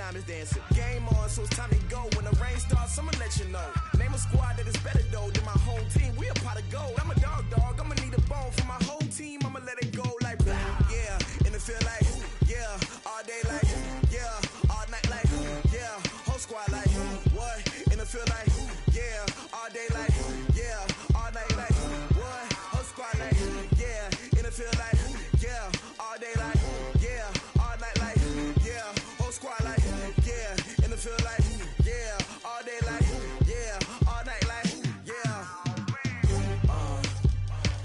diamonds dancing. Game on, so it's time to go. When the rain starts, I'ma let you know. Name a squad that is better though than my whole team. We a pot of gold. I'm a dog. I'ma need a bone for my whole team. I'ma let it go like blah. Yeah, and it feel like yeah, all day like yeah, all night like yeah, whole squad like what? And it feel like yeah, all day like yeah, all night like what? Whole squad like yeah, and it feel like yeah, all day like yeah, all night like yeah, whole squad like yeah, and it feel like yeah, all day like yeah, all night like yeah.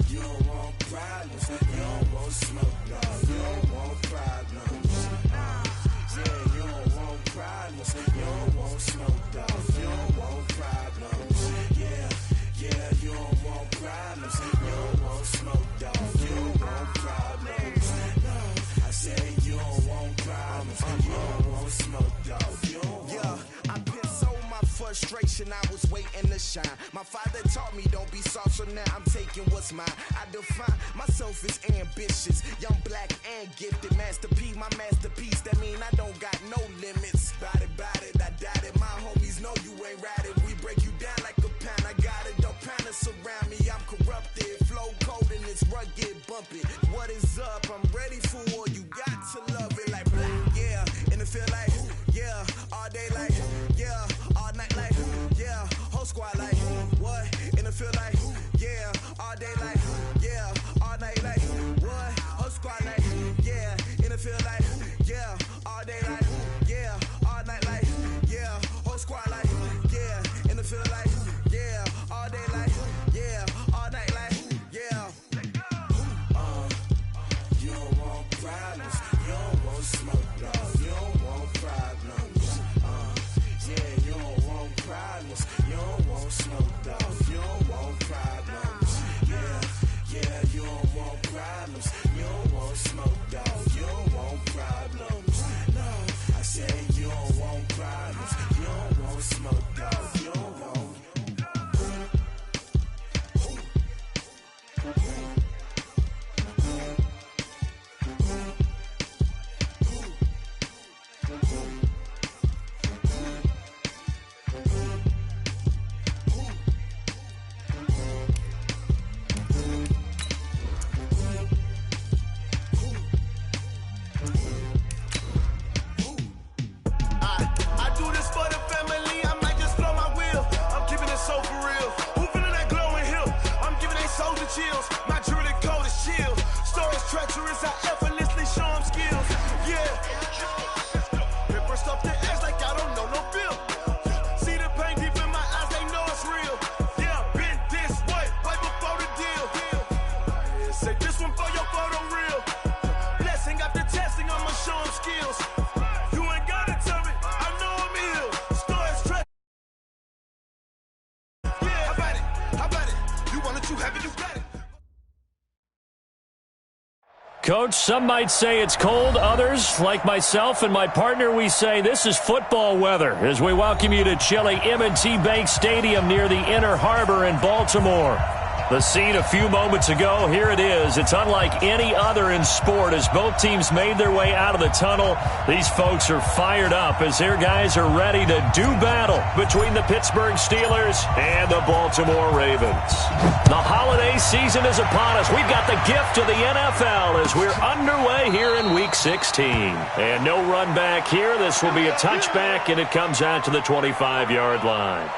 You don't want problems, you don't want smoke, dog. You don't want problems. Yeah, you don't want problems, you don't want smoke, dog. You don't want problems. Yeah, you don't want problems, you don't want smoke, dog. You don't want problems. No, I said you don't want problems, you don't want smoke, dog. You don't want. Yeah, I been so my frustration, I was waiting to shine. My father taught me don't be soft, so now I'm taking what's mine. I define myself as ambitious, young, black, and gifted. Master P, my masterpiece. That mean I don't got no limits. Bout it, I doubt it. My homies know you ain't ratted. We break you down like a pound. I got it, don't pound to surround me. I'm corrupted, flow cold and it's rugged, bumpy. What is up? I'm ready for war. You got to love it like blah. Yeah, and it feel like yeah, all day like yeah, all night like yeah, whole squad like what? And it feel like yeah, all day like yeah, all night like what? Whole squad like yeah, and it feel like yeah, all day like yeah, all night like yeah, whole squad like yeah, and it feel like yeah, all day like yeah, all night like yeah. You don't want problems, you don't want smoke, dog. You don't want problems. Yeah, you don't want problems, you don't want smoke, dog. You don't want problems. Yeah, you don't want problems, you don't want smoke, dog. You don't want problems. No, I said you don't want problems, you don't want smoke, dog. You don't want. I do this for the family, I might just blow my wheel. I'm keeping it so for real. Who feeling that glowing hill? I'm giving they soldier chills. My jewelry cold as chill. Stories treacherous, I effortlessly show them skills. Yeah. It burst off the edge like I don't know no feel. See the pain deep in my eyes, they know it's real. Yeah, been this way, right before the deal. Say this one for your photo real. Blessing after testing, I'ma show them skills. You ain't gotta tell me, I know I'm ill. Stories treacherous. Yeah, how about it? You want it, you have it, you got it. Coach, some might say it's cold. Others, like myself and my partner, we say this is football weather as we welcome you to chilly M&T Bank Stadium near the Inner Harbor in Baltimore. The scene a few moments ago, here it is. It's unlike any other in sport as both teams made their way out of the tunnel. These folks are fired up as their guys are ready to do battle between the Pittsburgh Steelers and the Baltimore Ravens. The holiday season is upon us. We've got the gift of the NFL as we're underway here in Week 16. And no run back here. This will be a touchback, and it comes out to the 25-yard line.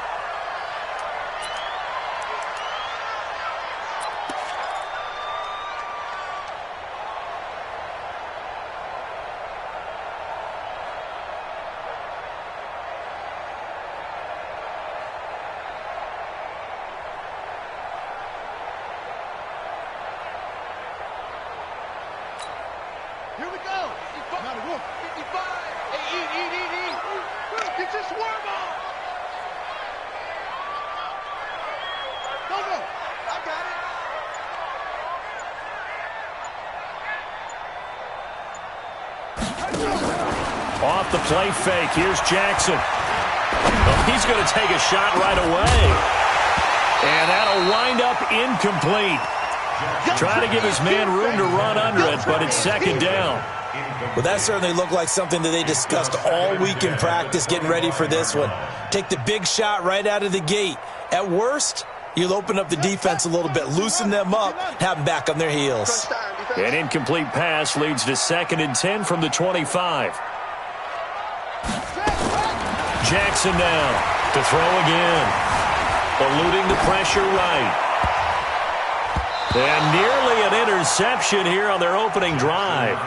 Here we go. 55. Eat. Get your swerve on. Go. I got it. Off the play fake. Here's Jackson. Oh, he's going to take a shot right away. And that'll wind up incomplete. Trying to give his man room to run under it, but it's second down. Well, that certainly looked like something that they discussed all week in practice, getting ready for this one. Take the big shot right out of the gate. At worst, you'll open up the defense a little bit, loosen them up, have them back on their heels. An incomplete pass leads to 2nd and 10 from the 25. Jackson now to throw again. Eluding the pressure right. And nearly an interception here on their opening drive.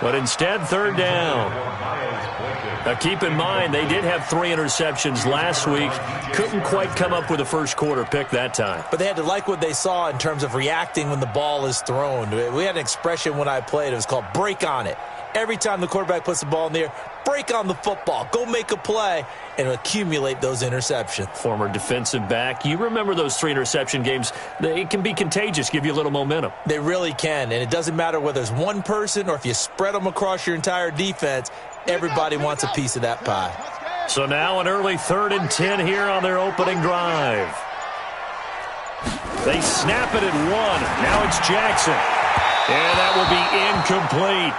But instead, 3rd down. Now keep in mind, they did have 3 interceptions last week. Couldn't quite come up with a first quarter pick that time. But they had to like what they saw in terms of reacting when the ball is thrown. We had an expression when I played. It was called break on it. Every time the quarterback puts the ball in the air, break on the football. Go make a play and accumulate those interceptions. Former defensive back. You remember those 3 interception games. It can be contagious, give you a little momentum. They really can, and it doesn't matter whether it's one person or if you spread them across your entire defense. Everybody wants a piece of that pie. So now an early 3rd and 10 here on their opening drive. They snap it at 1. Now it's Jackson. And that will be incomplete.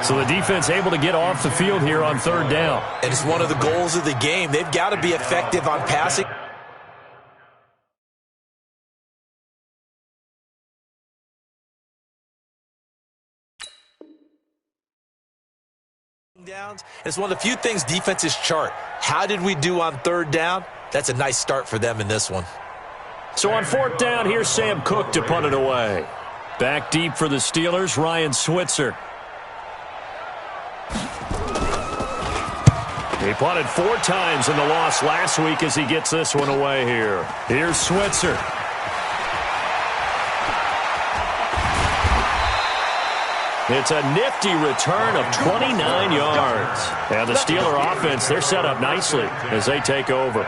So the defense able to get off the field here on 3rd down. And it's one of the goals of the game. They've got to be effective on passing. Downs. It's one of the few things defenses chart. How did we do on 3rd down? That's a nice start for them in this one. So on 4th down, here's Sam Cook to punt it away. Back deep for the Steelers, Ryan Switzer. He punted 4 times in the loss last week as he gets this one away here. Here's Switzer. It's a nifty return of 29 yards. And the Steeler offense, they're set up nicely as they take over.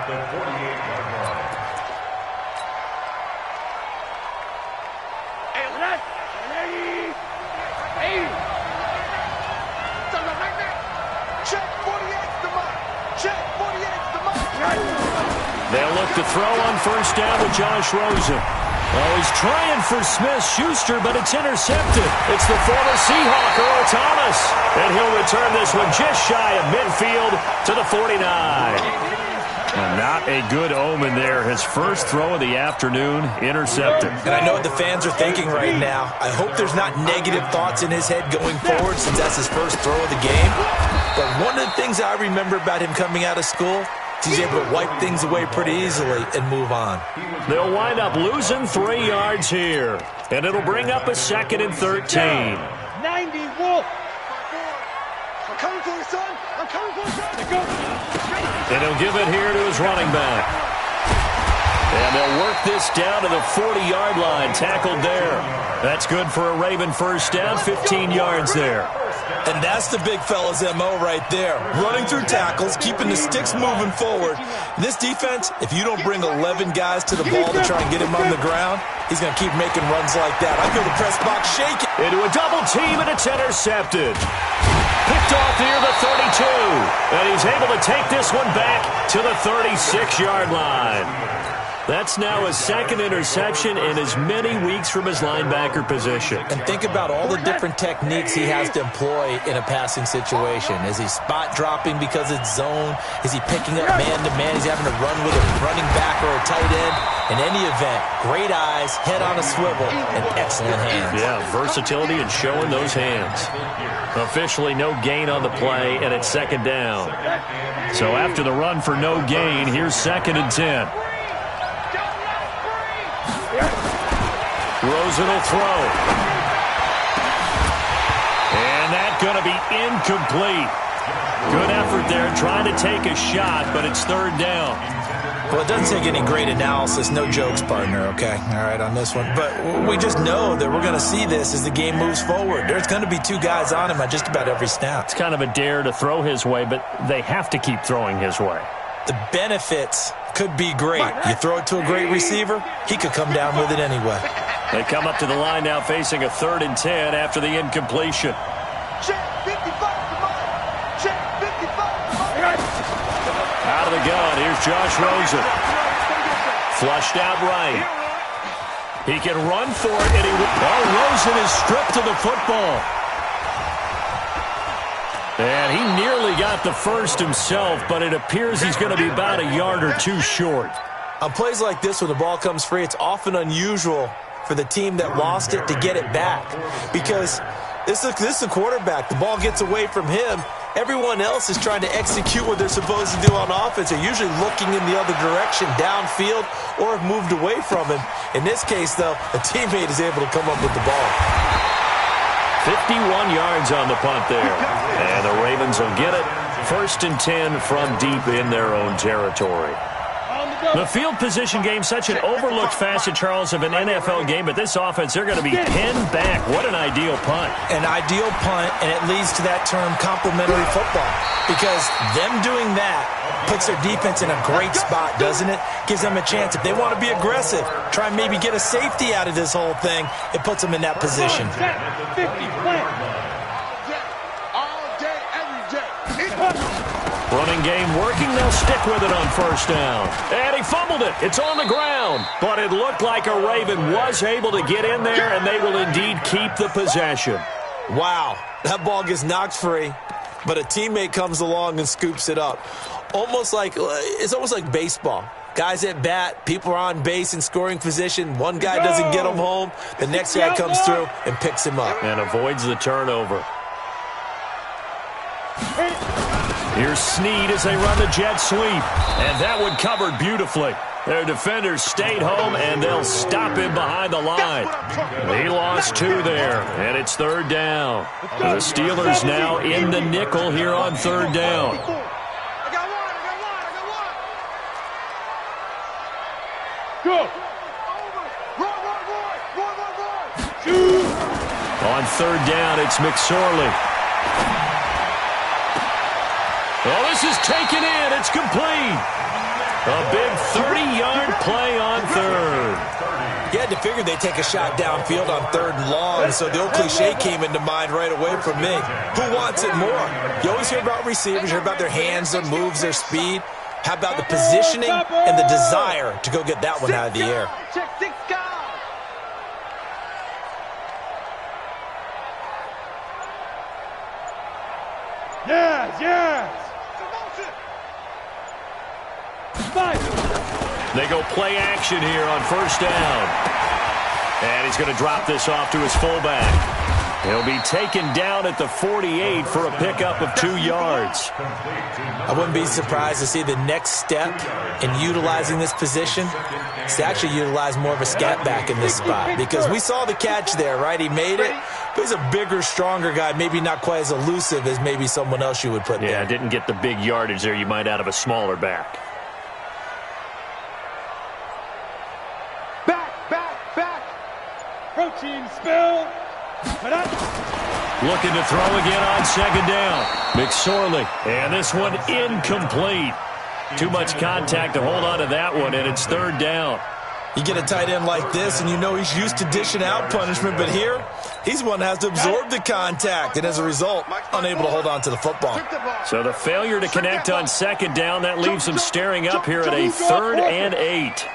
They'll look to throw on 1st down to Josh Rosen. Oh, he's trying for Smith-Schuster, but it's intercepted. It's the former Seahawk, Earl Thomas. And he'll return this one just shy of midfield to the 49. And not a good omen there. His first throw of the afternoon, intercepted. And I know what the fans are thinking right now. I hope there's not negative thoughts in his head going forward since that's his first throw of the game. But one of the things I remember about him coming out of school, he's able to wipe things away pretty easily and move on. They'll wind up losing 3 yards here. And it'll bring up a 2nd and 13. 90, Wolf. I'm coming for you, son. I'm coming for you, son. Go. And he'll give it here to his running back. And they'll work this down to the 40-yard line, tackled there. That's good for a Raven first down, 15 yards there. And that's the big fella's MO right there. Running through tackles, keeping the sticks moving forward. This defense, if you don't bring 11 guys to the ball to try and get him on the ground, he's going to keep making runs like that. I feel the press box shaking. Into a double team, and it's intercepted. Picked off near the 32. And he's able to take this one back to the 36-yard line. That's now his 2nd interception in as many weeks from his linebacker position. And think about all the different techniques he has to employ in a passing situation. Is he spot dropping because it's zone? Is he picking up man-to-man? He's having to run with a running back or a tight end. In any event, great eyes, head on a swivel, and excellent hands. Yeah, versatility and showing those hands. Officially no gain on the play, and it's 2nd down. So after the run for no gain, here's 2nd and 10. Rosen will throw. And that's going to be incomplete. Good effort there trying to take a shot, but it's 3rd down. Well, it doesn't take any great analysis. No jokes, partner, okay? All right, on this one. But we just know that we're going to see this as the game moves forward. There's going to be 2 guys on him at just about every snap. It's kind of a dare to throw his way, but they have to keep throwing his way. The benefits could be great. You throw it to a great receiver, he could come down with it anyway. They come up to the line now facing a 3rd and 10 after the incompletion. Out of the gun, here's Josh Rosen. Flushed out right. He can run for it, and Rosen is stripped of the football. got the first himself, but it appears he's going to be about a yard or two short. On plays like this, when the ball comes free, it's often unusual for the team that lost it to get it back, because this is the quarterback. The ball gets away from him. Everyone else is trying to execute what they're supposed to do on offense. They're usually looking in the other direction, downfield, or have moved away from him. In this case, though, a teammate is able to come up with the ball. 51 yards on the punt there. And the Ravens will get it. 1st and 10 from deep in their own territory. The field position game, such an overlooked facet, Charles, of an NFL game, but this offense, they're going to be pinned back. What an ideal punt. An ideal punt, and it leads to that term complementary football, because them doing that puts their defense in a great spot, doesn't it? Gives them a chance. If they want to be aggressive, try and maybe get a safety out of this whole thing, it puts them in that position. 50, all day, every day. Running game working. They'll stick with it on 1st down. And he fumbled it. It's on the ground. But it looked like a Raven was able to get in there, and they will indeed keep the possession. Wow, that ball gets knocked free, but a teammate comes along and scoops it up. It's almost like baseball. Guys at bat, people are on base in scoring position. One guy doesn't get him home. The next guy comes through and picks him up. And avoids the turnover. Here's Snead as they run the jet sweep. And that one covered beautifully. Their defenders stayed home, and they'll stop him behind the line. He lost 2 there, and it's 3rd down. The Steelers now in the nickel here on 3rd down. Go. On 3rd down, it's McSorley. Well, this is taken in. It's complete. A big 30-yard play on 3rd. You had to figure they'd take a shot downfield on 3rd and long, so the old cliche came into mind right away from me. Who wants it more? You always hear about receivers, you hear about their hands, their moves, their speed. How about the positioning and the desire to go get that one out of the air? Yes. They go play action here on 1st down. And he's going to drop this off to his fullback. He'll be taken down at the 48 for a pickup of 2 yards. I wouldn't be surprised to see the next step in utilizing this position is to actually utilize more of a scat back in this spot, because we saw the catch there, right? He made it, but he's a bigger, stronger guy, maybe not quite as elusive as maybe someone else you would put there. Yeah, didn't get the big yardage there you might out of a smaller back. Back. Protein spill. Looking to throw again on 2nd down. McSorley. And this one incomplete. Too much contact to hold on to that one, and it's 3rd down. You get a tight end like this, and you know he's used to dishing out punishment, but here, he's one that has to absorb the contact, and as a result, unable to hold on to the football. So the failure to connect on 2nd down, that leaves him staring up here at a 3rd and 8.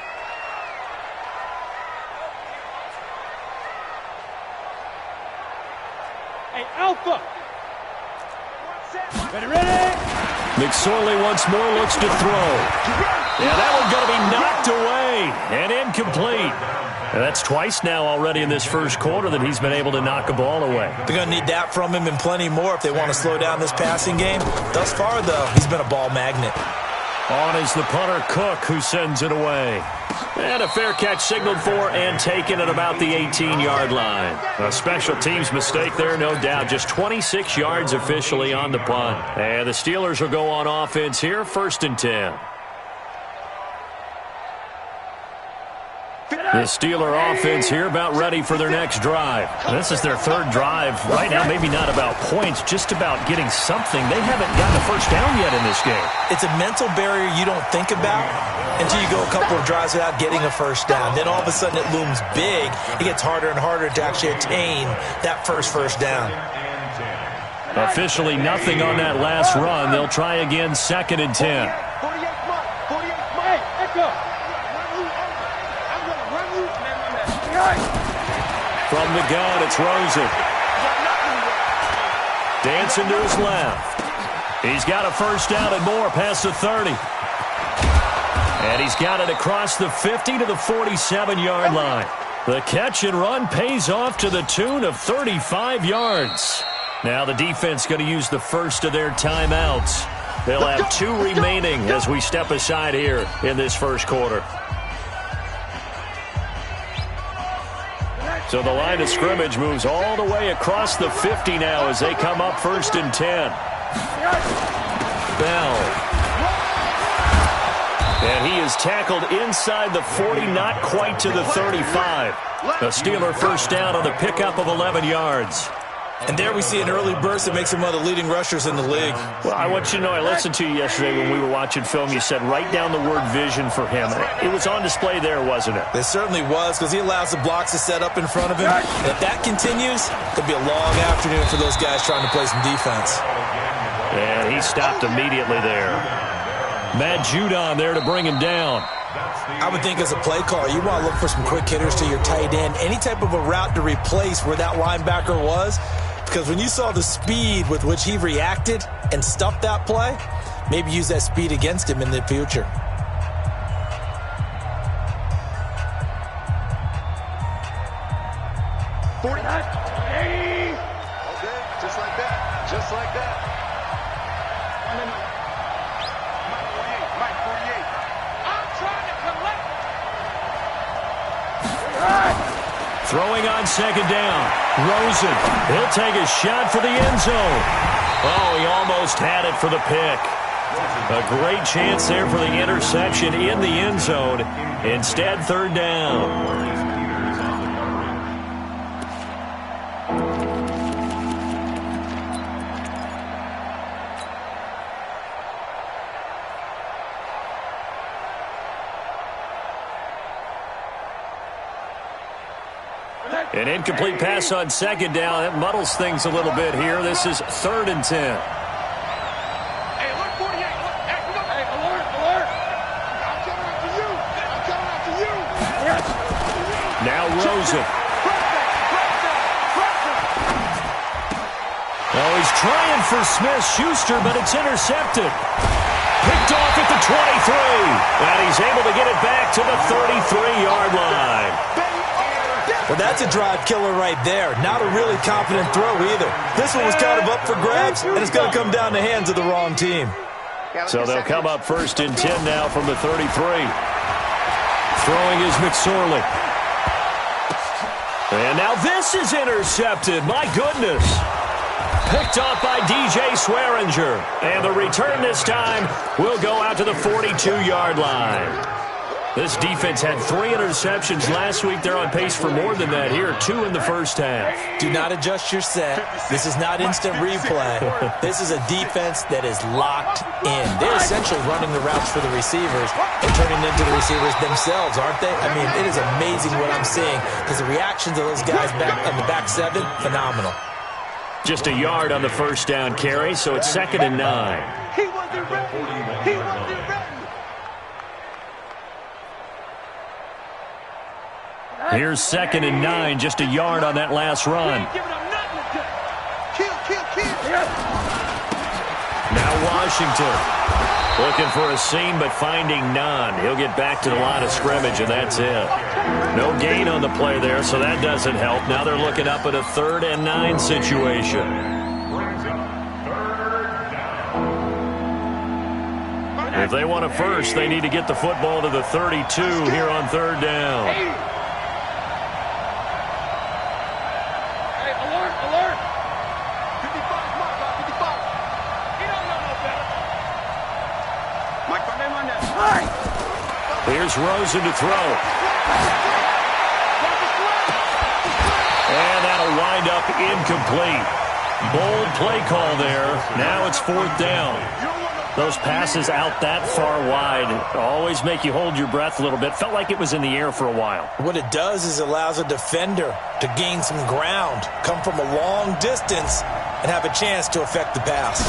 Hey, Alpha. Ready? McSorley once more looks to throw. Yeah, that one's going to be knocked away and incomplete. And that's twice now already in this 1st quarter that he's been able to knock a ball away. They're going to need that from him and plenty more if they want to slow down this passing game. Thus far, though, he's been a ball magnet. On is the punter, Cook, who sends it away. And a fair catch signaled for and taken at about the 18-yard line. A special teams mistake there, no doubt. Just 26 yards officially on the punt. And the Steelers will go on offense here, 1st and 10. The Steeler offense here about ready for their next drive. This is their 3rd drive. Right now, maybe not about points, just about getting something. They haven't gotten a 1st down yet in this game. It's a mental barrier you don't think about until you go a couple of drives without getting a 1st down. Then all of a sudden it looms big. It gets harder and harder to actually attain that first down. Officially nothing on that last run. They'll try again, 2nd and 10. From the gun, it's Rosen. Dancing to his left. He's got a first down and more past the 30. And he's got it across the 50 to the 47-yard line. The catch and run pays off to the tune of 35 yards. Now the defense going to use the first of their timeouts. They'll have 2 remaining as we step aside here in this first quarter. So the line of scrimmage moves all the way across the 50 now as they come up 1st and 10. Bell. And he is tackled inside the 40, not quite to the 35. A Steeler first down on the pickup of 11 yards. And there we see an early burst that makes him one of the leading rushers in the league. Well, I want you to know, I listened to you yesterday when we were watching film. You said write down the word vision for him. It was on display there, wasn't it? It certainly was, because he allows the blocks to set up in front of him. And if that continues, it could be a long afternoon for those guys trying to play some defense. And he stopped immediately there. Matt Judon there to bring him down. I would think as a play caller, you want to look for some quick hitters to your tight end. Any type of a route to replace where that linebacker was. Because when you saw the speed with which he reacted and stuffed that play, maybe use that speed against him in the future. Okay, just like that. Just like that. Mike 48. I'm trying to collect. Throwing on 2nd down. Rosen. He'll take a shot for the end zone. Oh, he almost had it for the pick. A great chance there for the interception in the end zone. Instead, 3rd down. An incomplete pass on 2nd down. That muddles things a little bit here. This is 3rd and 10. Hey, look, 48. Look, hey, alert, alert. I'm coming after you. I'm coming after you. Yes. Now Rosen. Oh, he's trying for Smith-Schuster, but it's intercepted. Picked off at the 23. And he's able to get it back to the 33-yard line. Well, that's a drive killer right there. Not a really confident throw either. This one was kind of up for grabs, and it's going to come down the hands of the wrong team. So they'll come up 1st and 10 now from the 33. Throwing is McSorley. And now this is intercepted. My goodness. Picked off by DJ Swearinger. And the return this time will go out to the 42-yard line. This defense had 3 interceptions last week. They're on pace for more than that here. 2 in the first half. Do not adjust your set. This is not instant replay. This is a defense that is locked in. They're essentially running the routes for the receivers and turning them into the receivers themselves, aren't they? I mean, it is amazing what I'm seeing because the reactions of those guys back in the back 7, phenomenal. Just a yard on the first down carry, so it's 2nd and 9. He wasn't ready. He wasn't ready. Here's 2nd and 9, just a yard on that last run. Now Washington looking for a seam, but finding none. He'll get back to the line of scrimmage, and that's it. No gain on the play there, so that doesn't help. Now they're looking up at a 3rd and 9 situation. If they want a first, they need to get the football to the 32 here on 3rd down. Here's Rosen to throw. And that'll wind up incomplete. Bold play call there. Now it's 4th down. Those passes out that far wide always make you hold your breath a little bit. Felt like it was in the air for a while. What it does is allows a defender to gain some ground, come from a long distance, and have a chance to affect the pass.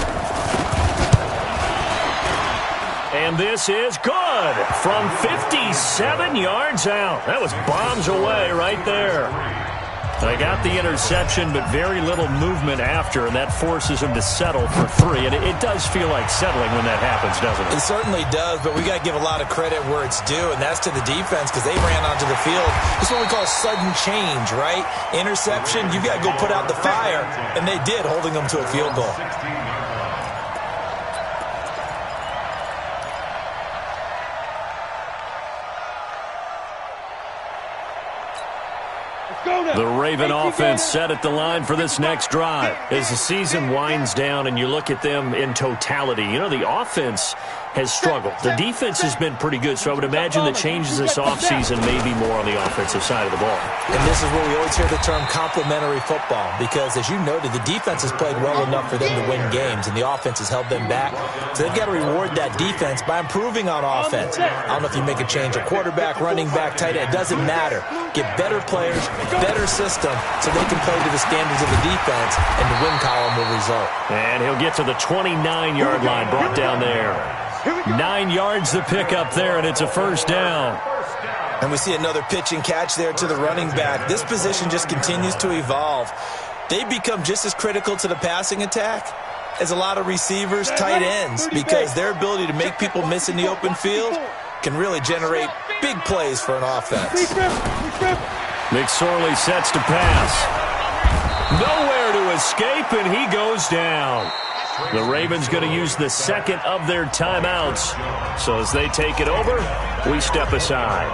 And this is good from 57 yards out. That was bombs away right there. They got the interception, but very little movement after, and that forces him to settle for 3. And it does feel like settling when that happens, doesn't it? It certainly does, but we got to give a lot of credit where it's due, and that's to the defense because they ran onto the field. It's what we call sudden change, right? Interception, you've got to go put out the fire, and they did, holding them to a field goal. The Raven offense set at the line for this next drive. As the season winds down and you look at them in totality, you know, the offense has struggled. The defense has been pretty good, so I would imagine the changes this offseason may be more on the offensive side of the ball. And this is where we always hear the term complementary football because, as you noted, the defense has played well enough for them to win games, and the offense has held them back. So they've got to reward that defense by improving on offense. I don't know if you make a change at quarterback, running back, tight end. It doesn't matter. Get better players, better system, so they can play to the standards of the defense, and the win column will result. And he'll get to the 29-yard line, brought down there. 9 yards to pick up there, and it's a first down. And we see another pitch and catch there to the running back. This position just continues to evolve. They become just as critical to the passing attack as a lot of receivers, tight ends, because their ability to make people miss in the open field can really generate big plays for an offense. McSorley sets to pass. Nowhere to escape, and he goes down. The Ravens going to use the second of their timeouts. So as they take it over, we step aside.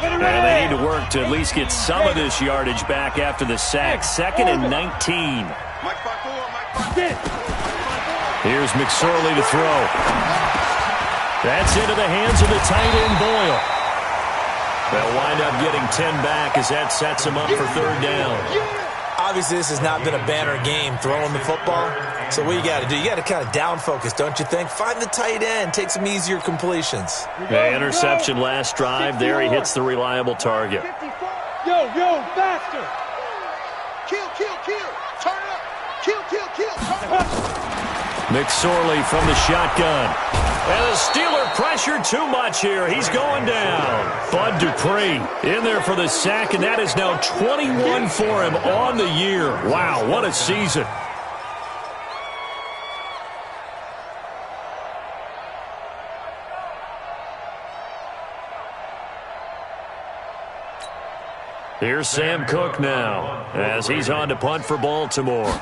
And they need to work to at least get some of this yardage back after the sack. 2nd and 19. Here's McSorley to throw. That's into the hands of the tight end, Boyle. They'll wind up getting 10 back as that sets them up for 3rd down. Obviously, this has not been a banner game throwing the football. So what you got to do, you got to kind of down focus, don't you think? Find the tight end, take some easier completions. The interception last drive. There he hits the reliable target. Yo, faster. Kill. Turn up. Kill. Turn up. McSorley from the shotgun. And the Steeler pressure too much here. He's going down. Bud Dupree in there for the sack, and that is now 21 for him on the year. Wow, what a season. Here's Sam Cook now as he's on to punt for Baltimore.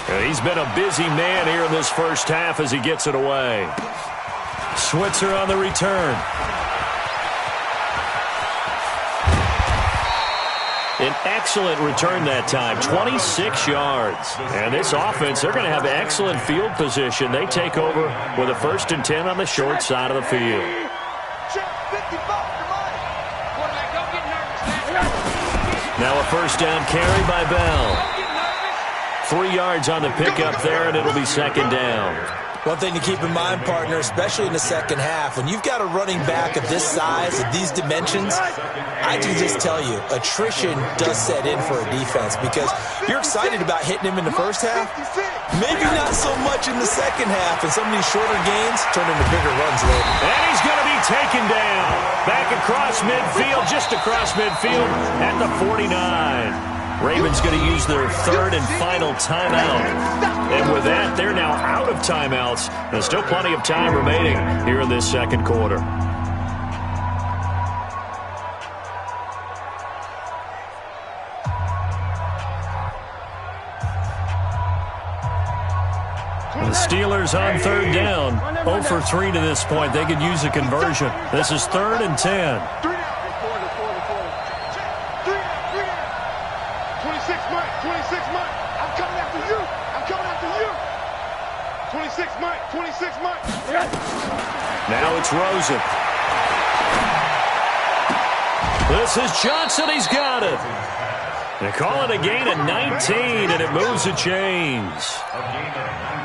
And he's been a busy man here in this first half as he gets it away. Switzer on the return. An excellent return that time, 26 yards. And this offense, they're going to have excellent field position. They take over with a 1st and 10 on the short side of the field. Now a 1st down carry by Bell. 3 yards on the pickup there, and it'll be 2nd down. One thing to keep in mind, partner, especially in the second half, when you've got a running back of this size, of these dimensions, I can just tell you, attrition does set in for a defense because you're excited about hitting him in the first half, maybe not so much in the second half, and some of these shorter gains turn into bigger runs later. And he's going to be taken down. Back across midfield, just across midfield at the 49. Ravens going to use their 3rd and final timeout. And with that, they're now out of timeouts. There's still plenty of time remaining here in this 2nd quarter. The Steelers on 3rd down. 0 for 3 to this point. They could use a conversion. This is 3rd and 10. 26 Mike. I'm coming after you. 26 Mike. Now it's Rosen. This is Johnson. He's got it. They call it a gain of 19, and it moves the chains.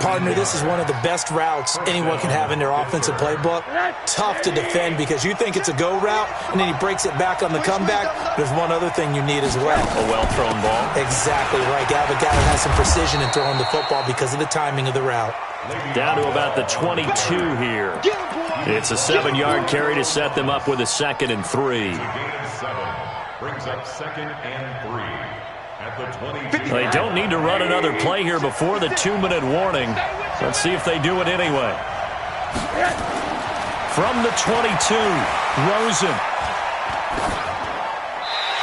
Partner, this is one of the best routes anyone can have in their offensive playbook. Tough to defend because you think it's a go route, and then he breaks it back on the comeback. There's one other thing you need as well. A well-thrown ball. Exactly right. You have a guy that has some precision in throwing the football because of the timing of the route. Down to about the 22 here. It's a 7-yard carry to set them up with a 2nd and 3. Brings up 2nd and 3 at the 20. They don't need to run another play here before the 2-minute warning. Let's see if they do it anyway. From the 22, Rosen.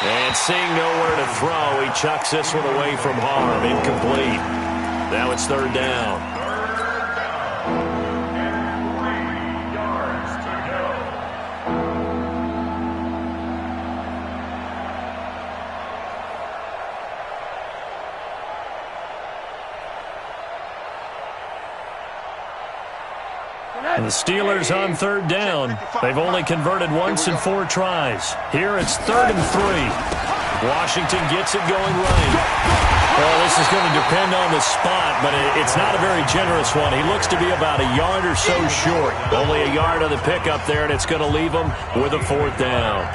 And seeing nowhere to throw, he chucks this one away from harm. Incomplete. Now it's 3rd down. And the Steelers on 3rd down. They've only converted once in 4 tries. Here it's 3rd and 3. Washington gets it going right. Well, this is going to depend on the spot, but it's not a very generous one. He looks to be about a yard or so short. Only a yard of the pickup there, and it's going to leave him with a 4th down.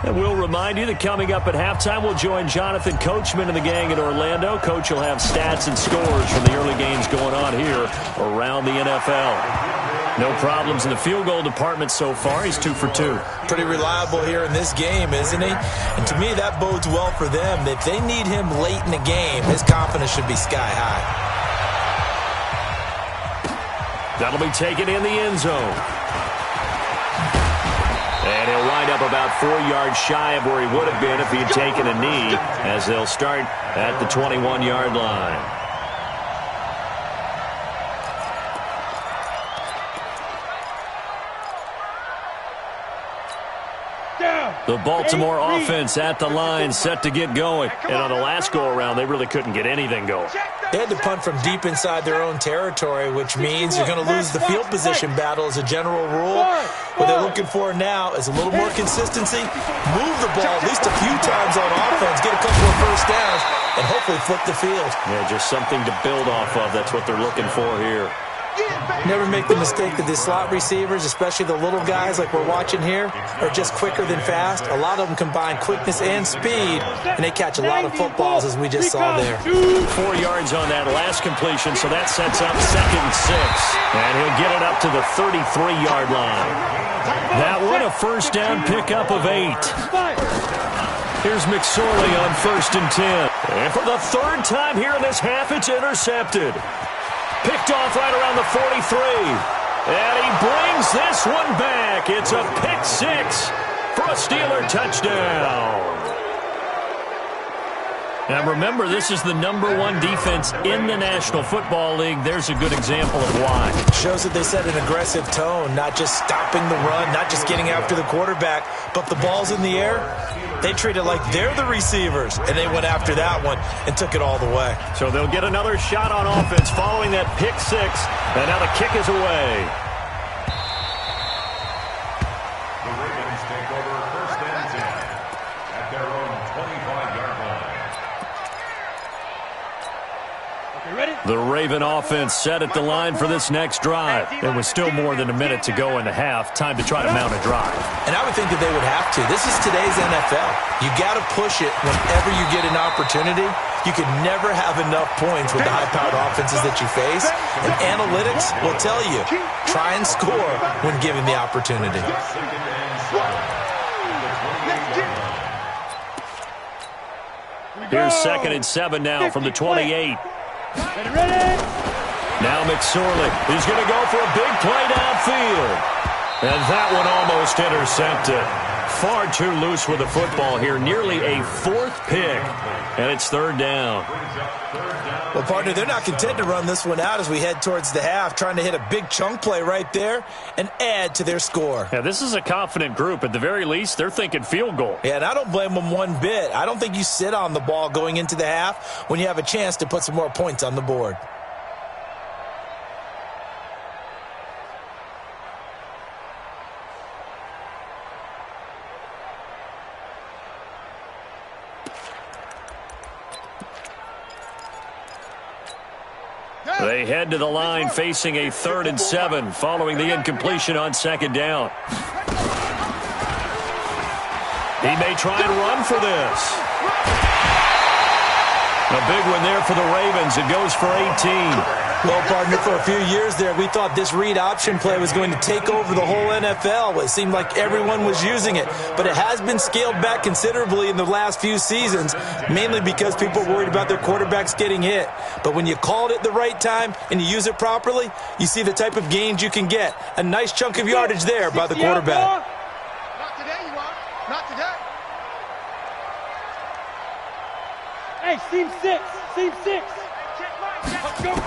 And we'll remind you that coming up at halftime, we'll join Jonathan Coachman and the gang at Orlando. Coach will have stats and scores from the early games going on here around the NFL. No problems in the field goal department so far. He's 2 for 2. Pretty reliable here in this game, isn't he? And to me, that bodes well for them. If they need him late in the game, his confidence should be sky high. That'll be taken in the end zone. And he'll wind up about 4 yards shy of where he would have been if he had taken a knee, as they'll start at the 21-yard line. The Baltimore offense at the line, set to get going. And on the last go-around, they really couldn't get anything going. They had to punt from deep inside their own territory, which means you're going to lose the field position battle as a general rule. What they're looking for now is a little more consistency, move the ball at least a few times on offense, get a couple of first downs, and hopefully flip the field. Yeah, just something to build off of. That's what they're looking for here. Never make the mistake that the slot receivers, especially the little guys like we're watching here, are just quicker than fast. A lot of them combine quickness and speed, and they catch a lot of footballs, as we just saw there. 4 yards on that last completion, so that sets up 2nd and 6. And he'll get it up to the 33-yard line. That one, a first down pickup of 8. Here's McSorley on 1st and 10. And for the 3rd time here in this half, it's intercepted. Picked off right around the 43. And he brings this one back. It's a pick 6 for a Steeler touchdown. Now remember, this is the #1 defense in the National Football League. There's a good example of why. Shows that they set an aggressive tone, not just stopping the run, not just getting after the quarterback, but the ball's in the air. They treat it like they're the receivers, and they went after that one and took it all the way. So they'll get another shot on offense following that pick 6, and now the kick is away. The Ravens take over 1st and 10 at their own 25-yard line. The Raven offense set at the line for this next drive. There was still more than a minute to go in the half. Time to try to mount a drive. And I would think that they would have to. This is today's NFL. You got to push it whenever you get an opportunity. You can never have enough points with the high-powered offenses that you face. And analytics will tell you, try and score when given the opportunity. Here's 2nd and 7 now from the 28. Now McSorley. He's going to go for a big play downfield. And that one almost intercepted. Far too loose with the football here. Nearly a 4th pick. And it's 3rd down. Well, partner, they're not content to run this one out as we head towards the half, trying to hit a big chunk play right there and add to their score. Yeah, this is a confident group. At the very least, they're thinking field goal. Yeah, and I don't blame them one bit. I don't think you sit on the ball going into the half when you have a chance to put some more points on the board. They head to the line facing a 3rd and 7 following the incompletion on 2nd down. He may try and run for this. A big one there for the Ravens. It goes for 18. Well, partner, for a few years there, we thought this read option play was going to take over the whole NFL. It seemed like everyone was using it. But it has been scaled back considerably in the last few seasons, mainly because people are worried about their quarterbacks getting hit. But when you call it at the right time and you use it properly, you see the type of gains you can get. A nice chunk of yardage there by the quarterback. Not today, you are. Not today. Hey, seam 6. Seam 6. Let's go.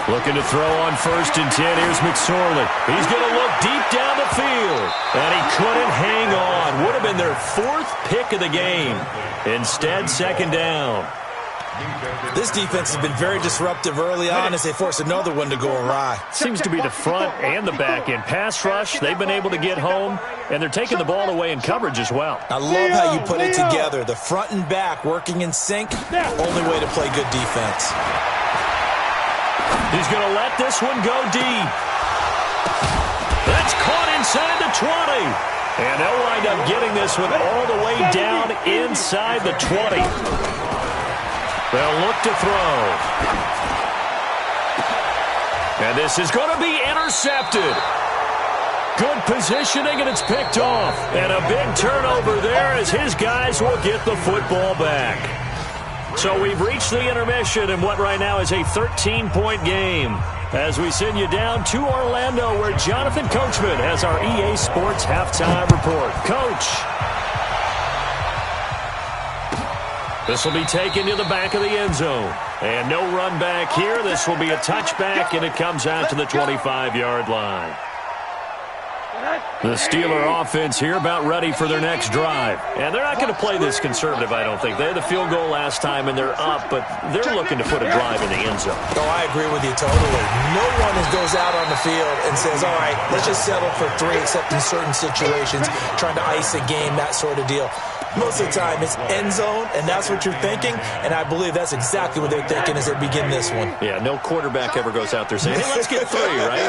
Looking to throw on 1st and 10. Here's McSorley. He's going to look deep down the field. And he couldn't hang on. Would have been their 4th pick of the game. Instead, 2nd down. This defense has been very disruptive early on as they force another one to go awry. Seems to be the front and the back end. Pass rush, they've been able to get home, and they're taking the ball away in coverage as well. I love how you put it together. The front and back working in sync, only way to play good defense. He's going to let this one go deep. That's caught inside the 20. And they'll wind up getting this one all the way down inside the 20. They'll look to throw. And this is going to be intercepted. Good positioning, and it's picked off. And a big turnover there as his guys will get the football back. So we've reached the intermission in what right now is a 13-point game. As we send you down to Orlando, where Jonathan Coachman has our EA Sports Halftime Report. Coach. This will be taken to the back of the end zone. And no run back here. This will be a touchback, and it comes out to the 25-yard line. The Steeler offense here about ready for their next drive. And they're not going to play this conservative, I don't think. They had the field goal last time, and they're up, but they're looking to put a drive in the end zone. Oh, I agree with you totally. No one goes out on the field and says, all right, let's just settle for 3, except in certain situations, trying to ice a game, that sort of deal. Most of the time, it's end zone, and that's what you're thinking, and I believe that's exactly what they're thinking as they begin this one. Yeah, no quarterback ever goes out there saying, hey, let's get 3, right?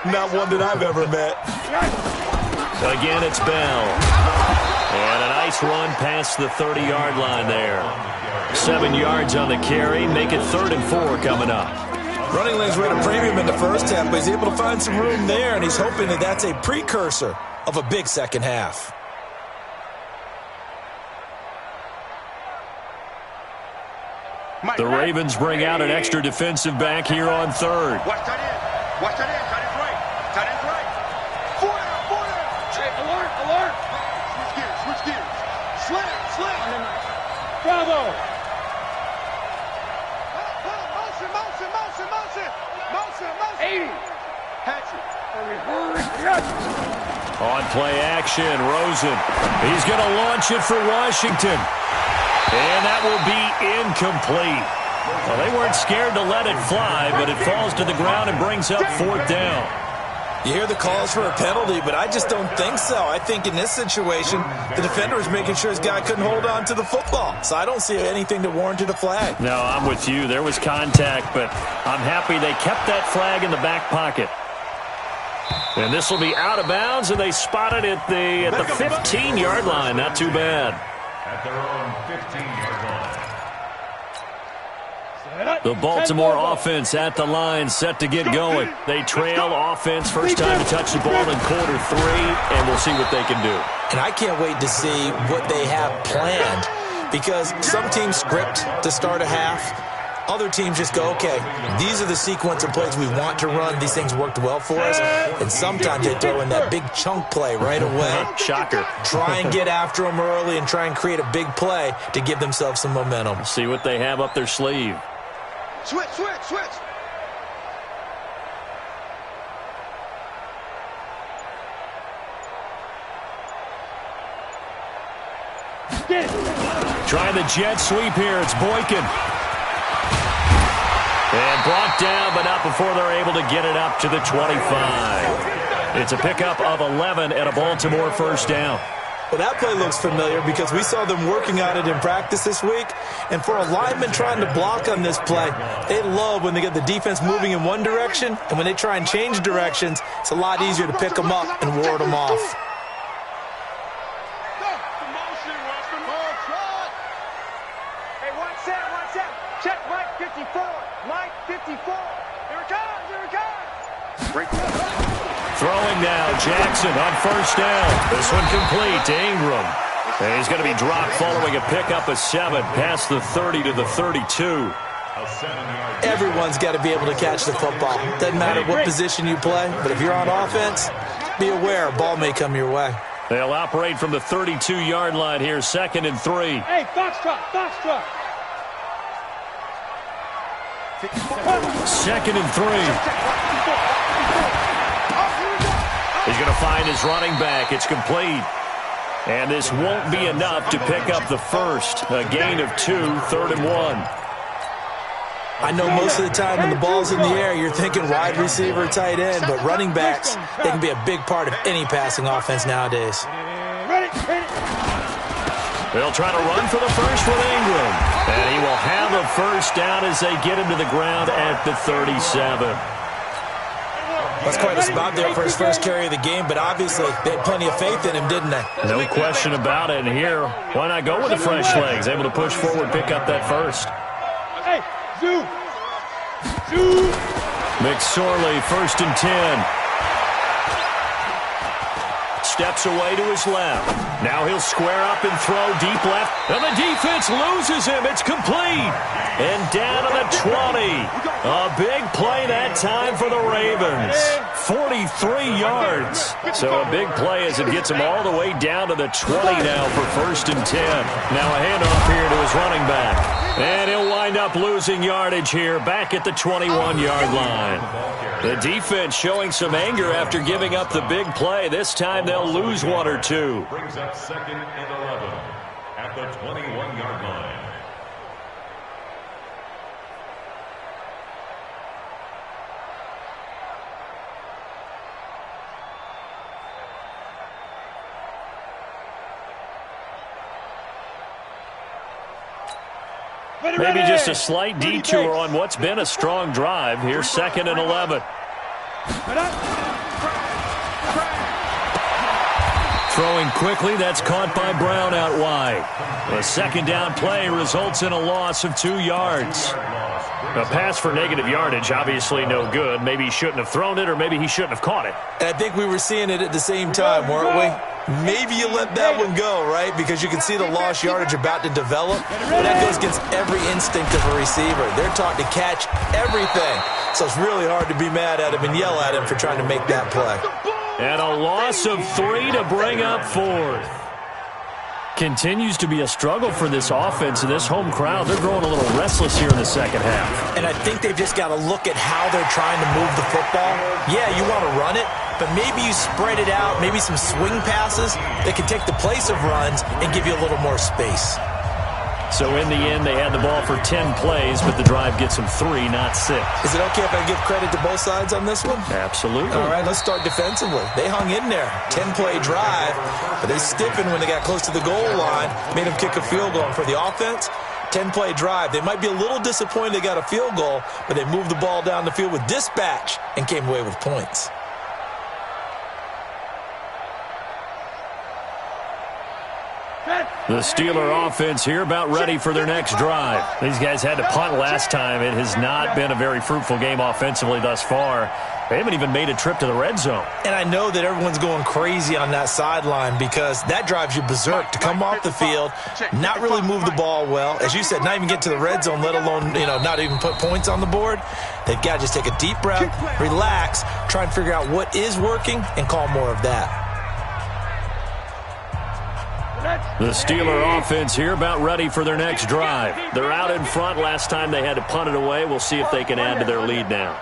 Not one that I've ever met. Again, it's Bell. And a nice run past the 30-yard line there. 7 yards on the carry. Make it 3rd and 4 coming up. Running lanes were at a premium in the first half, but he's able to find some room there, and he's hoping that that's a precursor of a big second half. The Ravens bring out an extra defensive back here on 3rd. Watch that in. Watch that in. Tight end's right. Tight end's right. 4 down. 4 down. Hey, alert, alert. Switch gears. Switch gears. Slam. Slam. Bravo. Motion, motion, motion, motion. Motion, motion. 80. Hatchet. On play action, Rosen. He's going to launch it for Washington. And that will be incomplete. Well, they weren't scared to let it fly, but it falls to the ground and brings up 4th down. You hear the calls for a penalty, but I just don't think so. I think in this situation, the defender was making sure his guy couldn't hold on to the football. So I don't see anything that warranted a flag. No, I'm with you. There was contact, but I'm happy they kept that flag in the back pocket. And this will be out of bounds, and they spot it at the 15-yard line. Not too bad. At their own 15-yard line. The Baltimore offense at the line, set to get going. They trail offense, first time to touch the ball in quarter 3, and we'll see what they can do. And I can't wait to see what they have planned, because some teams script to start a half. Other teams just go, okay, these are the sequence of plays we want to run. These things worked well for us. And sometimes they throw in that big chunk play right away. Shocker. Try and get after them early and try and create a big play to give themselves some momentum. See what they have up their sleeve. Switch, switch, switch. Trying the jet sweep here. It's Boykin. And brought down, but not before they're able to get it up to the 25. It's a pickup of 11 and a Baltimore first down. Well, that play looks familiar because we saw them working on it in practice this week. And for a lineman trying to block on this play, they love when they get the defense moving in one direction. And when they try and change directions, it's a lot easier to pick them up and ward them off. Throwing now, Jackson on first down. This one complete to Ingram. And he's going to be dropped following a pickup of 7 past the 30 to the 32. Everyone's got to be able to catch the football. Doesn't matter what position you play, but if you're on offense, be aware a ball may come your way. They'll operate from the 32-yard line here, 2nd and 3. Hey, Foxtrot, Foxtrot. 2nd and 3. He's going to find his running back. It's complete. And this won't be enough to pick up the first. A gain of 2, 3rd and 1. I know most of the time when the ball's in the air, you're thinking wide receiver, tight end, but running backs, they can be a big part of any passing offense nowadays. They'll try to run for the first with Ingram. And he will have a first down as they get him to the ground at the 37. That's quite a spot there for his first carry of the game, but obviously they had plenty of faith in him, didn't they? No question about it. And here, why not go with the fresh legs? Able to push forward, pick up that first. Hey, Zoo. Zoo. McSorley, 1st and 10. Steps away to his left. Now he'll square up and throw deep left. And the defense loses him. It's complete. And down to the 20. A big play that time for the Ravens. 43 yards. So a big play as it gets him all the way down to the 20 now for 1st and 10. Now a handoff here to his running back. And he'll wind up losing yardage here back at the 21-yard line. The defense showing some anger after giving up the big play. This time they'll lose 1 or 2. Brings up 2nd and 11 at the 21-yard line. Maybe just a slight detour on what's been a strong drive. Here's 2nd and 11. Throwing quickly, that's caught by Brown out wide. A 2nd down play results in a loss of 2 yards. A pass for negative yardage, obviously no good. Maybe he shouldn't have thrown it, or maybe he shouldn't have caught it. And I think we were seeing it at the same time, weren't we? Maybe you let that one go, right? Because you can see the lost yardage about to develop. But that goes against every instinct of a receiver. They're taught to catch everything. So it's really hard to be mad at him and yell at him for trying to make that play. And a loss of 3 to bring up 4th. Continues to be a struggle for this offense and this home crowd. They're growing a little restless here in the second half. And I think they've just got to look at how they're trying to move the football. Yeah, you want to run it, but maybe you spread it out, maybe some swing passes that can take the place of runs and give you a little more space. So in the end, they had the ball for 10 plays, but the drive gets them 3, not 6. Is it okay if I give credit to both sides on this one? Absolutely. All right, let's start defensively. They hung in there. 10-play drive, but they stiffened when they got close to the goal line, made them kick a field goal. And for the offense, 10-play drive. They might be a little disappointed they got a field goal, but they moved the ball down the field with dispatch and came away with points. The Steeler offense here about ready for their next drive. These guys had to punt last time. It has not been a very fruitful game offensively thus far. They haven't even made a trip to the red zone. And I know that everyone's going crazy on that sideline because that drives you berserk to come off the field, not really move the ball well. As you said, not even get to the red zone, let alone, not even put points on the board. They've got to just take a deep breath, relax, try and figure out what is working, and call more of that. The Steeler offense here about ready for their next drive. They're out in front. Last time they had to punt it away. We'll see if they can add to their lead now.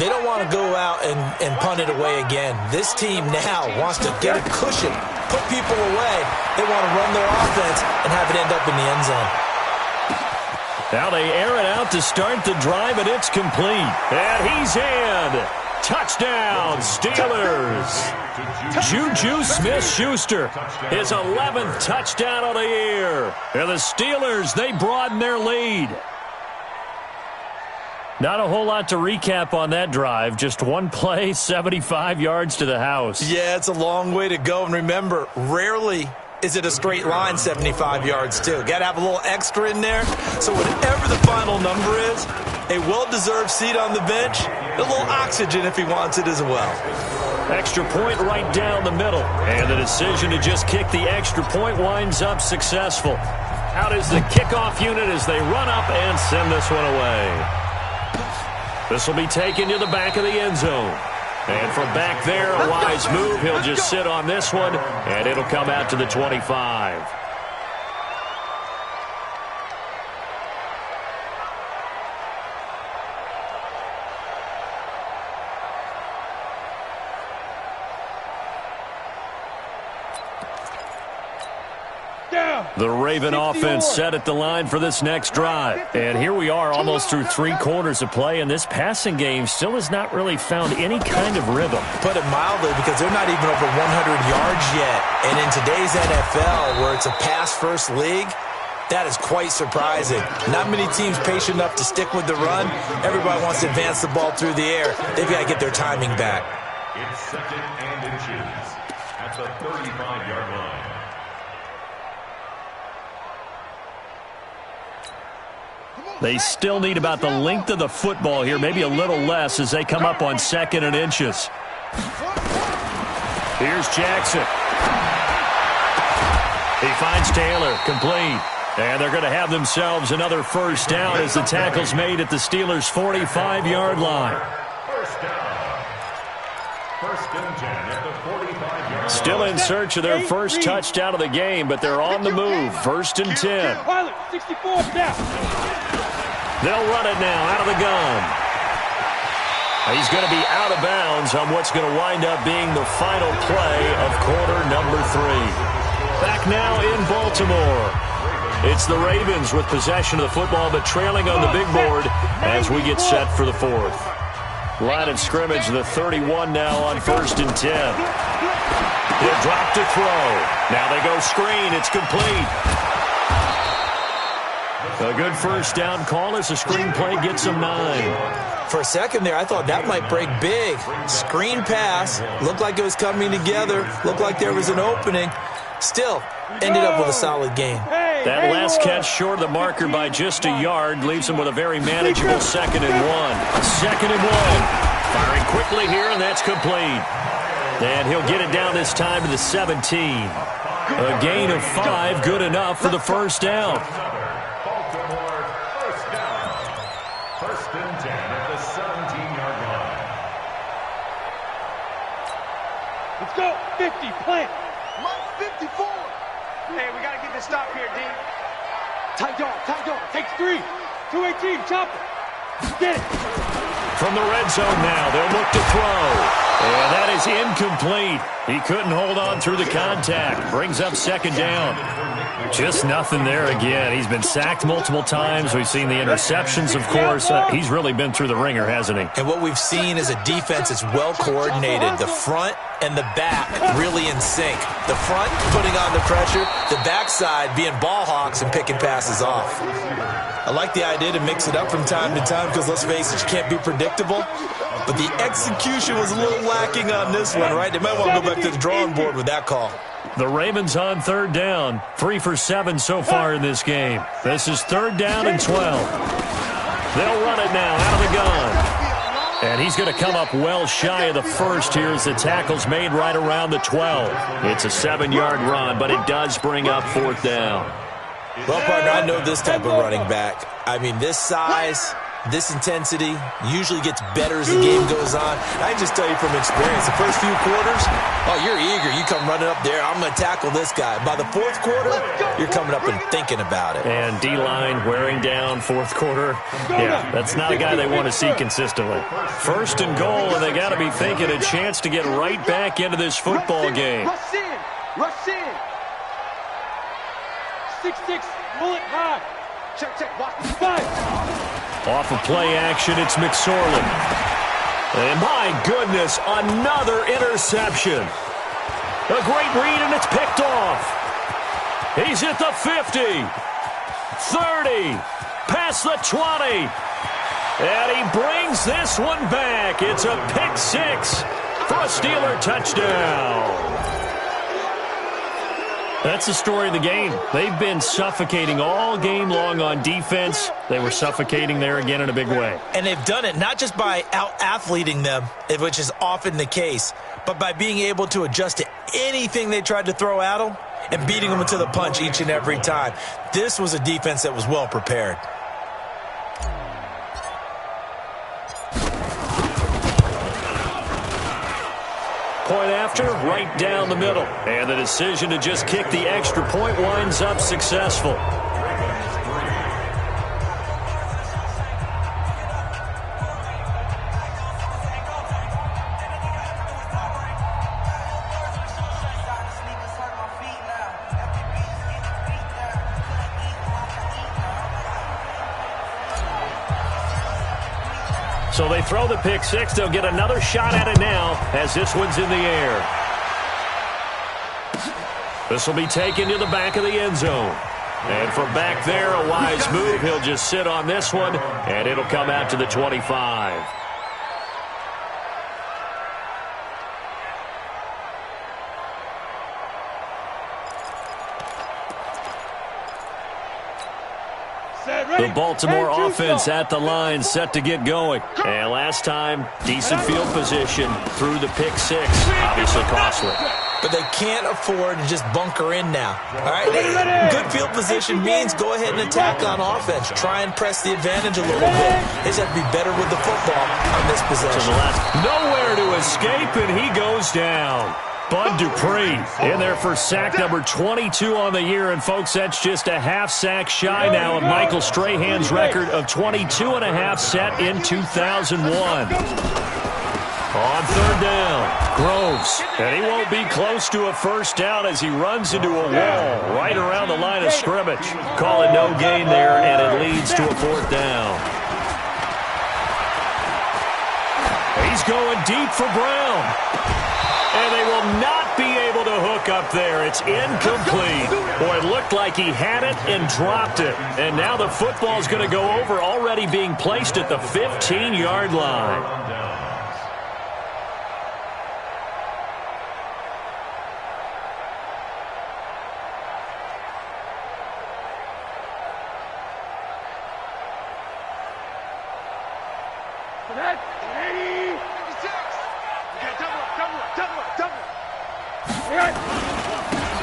They don't want to go out and punt it away again. This team now wants to get a cushion, put people away. They want to run their offense and have it end up in the end zone. Now they air it out to start the drive, and it's complete. And he's in. Touchdown, Steelers. Juju Smith-Schuster, his 11th touchdown of the year. And the Steelers, they broaden their lead. Not a whole lot to recap on that drive. Just one play, 75 yards to the house. Yeah, it's a long way to go. And remember, rarely is it a straight line 75 yards too? Got to have a little extra in there. So whatever the final number is, a well-deserved seat on the bench, a little oxygen if he wants it as well. Extra point right down the middle. And the decision to just kick the extra point winds up successful. Out is the kickoff unit as they run up and send this one away. This will be taken to the back of the end zone. And from back there, a wise move. He'll just sit on this one, and it'll come out to the 25. The Raven offense set at the line for this next drive. And here we are almost through 3 quarters of play, and this passing game still has not really found any kind of rhythm. Put it mildly, because they're not even over 100 yards yet. And in today's NFL, where it's a pass-first league, that is quite surprising. Not many teams patient enough to stick with the run. Everybody wants to advance the ball through the air. They've got to get their timing back. It's second and inches at the 35-yard line. They still need about the length of the football here, maybe a little less as they come up on 2nd and inches. Here's Jackson. He finds Taylor, complete. And they're going to have themselves another first down as the tackle's made at the Steelers' 45-yard line. First down. First and 10 at the 45-yard line. Still in search of their first touchdown of the game, but they're on the move. 1st and 10. Pilot, 64 down. They'll run it now out of the gun. He's going to be out of bounds on what's going to wind up being the final play of quarter number 3. Back now in Baltimore. It's the Ravens with possession of the football, but trailing on the big board as we get set for the 4th. Line of scrimmage, the 31 now on 1st and 10. He'll drop to throw. Now they go screen. It's complete. A good first down call as the screen play gets them 9. For a second there, I thought that might break big. Screen pass. Looked like it was coming together. Looked like there was an opening. Still, ended up with a solid game. That last catch short of the marker by just a yard leaves him with a very manageable 2nd and 1. 2nd and 1. Firing quickly here, and that's complete. And he'll get it down this time to the 17. A gain of 5, good enough for the first down. Baltimore, first down. First and 10 at the 17-yard line. Let's go. 50, plant. Mike 54. Hey, we got to get this stop here, D. Tight dog. Takes 3. 218, chop it. Get it. From the red zone now, they'll look to throw. And that is incomplete. He couldn't hold on through the contact. Brings up 2nd down. Just nothing there again. He's been sacked multiple times. We've seen the interceptions, of course. He's really been through the ringer, hasn't he? And what we've seen is a defense that's well coordinated. The front and the back really in sync. The front putting on the pressure, the backside being ball hawks and picking passes off. I like the idea to mix it up from time to time because, let's face it, you can't be predictable. But the execution was a little lacking on this one, right? They might want to go back to the drawing board with that call. The Ravens on 3rd down. 3 for 7 so far in this game. This is 3rd down and 12. They'll run it now out of the gun. And he's going to come up well shy of the first here as the tackle's made right around the 12. It's a 7-yard run, but it does bring up 4th down. Well, partner, I know this type of running back. I mean, this size, this intensity usually gets better as the game goes on. I just tell you from experience, the first few quarters, oh, you're eager. You come running up there, I'm going to tackle this guy. By the 4th quarter, you're coming up and thinking about it. And D-line wearing down 4th quarter. Yeah, that's not a guy they want to see consistently. 1st and goal, and they got to be thinking a chance to get right back into this football game. Rush in. 6-6, bullet high. Check, watch the 5. Off of play action, it's McSorley. And my goodness, another interception. A great read, and it's picked off. He's at the 50, 30, past the 20. And he brings this one back. It's a pick 6 for a Steeler touchdown. That's the story of the game. They've been suffocating all game long on defense. They were suffocating there again in a big way. And they've done it not just by out-athleting them, which is often the case, but by being able to adjust to anything they tried to throw at them and beating them to the punch each and every time. This was a defense that was well prepared. Point after, right down the middle. And the decision to just kick the extra point winds up successful. So they throw the pick six. They'll get another shot at it now as this one's in the air. This will be taken to the back of the end zone. And from back there, a wise move. He'll just sit on this one, and it'll come out to the 25. The Baltimore offense at the line, set to get going. And last time, decent field position through the pick six. Obviously costly. But they can't afford to just bunker in now. All right? Good field position means go ahead and attack on offense. Try and press the advantage a little bit. They just have to be better with the football on this possession. Nowhere to escape, and he goes down. Bud Dupree in there for sack number 22 on the year. And, folks, that's just a half sack shy now of Michael Strahan's record of 22.5 set in 2001. On third down, Groves. And he won't be close to a first down as he runs into a wall right around the line of scrimmage. Call it no gain there, and it leads to a fourth down. He's going deep for Brown. And they will not be able to hook up there. It's incomplete. Boy, it looked like he had it and dropped it. And now the football's going to go over, already being placed at the 15-yard line.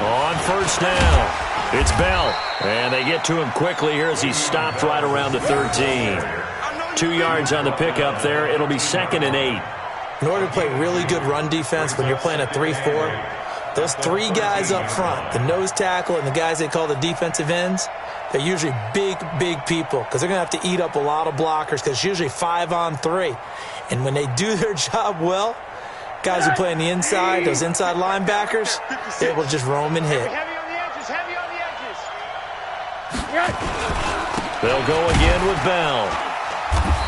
On first down, it's Bell. And they get to him quickly here as he stopped right around the 13. 2 yards on the pickup there. It'll be 2nd and 8. In order to play really good run defense when you're playing a 3-4, those three guys up front, the nose tackle and the guys they call the defensive ends, they're usually big, big people because they're going to have to eat up a lot of blockers because it's usually 5-on-3. And when they do their job well, guys who play on the inside, those inside linebackers, they're able to just roam and hit. Heavy on the edges, heavy on the edges. They'll go again with Bell.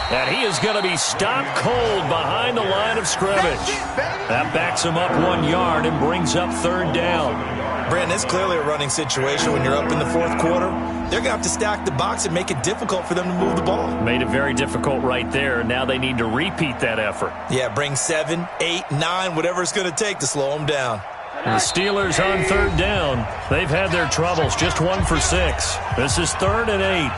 And he is going to be stopped cold behind the line of scrimmage. That backs him up 1 yard and brings up third down. Brandon, it's clearly a running situation when you're up in the fourth quarter. They're going to have to stack the box and make it difficult for them to move the ball. Made it very difficult right there. Now they need to repeat that effort. Yeah, bring 7, 8, 9, whatever it's going to take to slow them down. The Steelers on third down. They've had their troubles, just 1 for 6. This is 3rd and 8.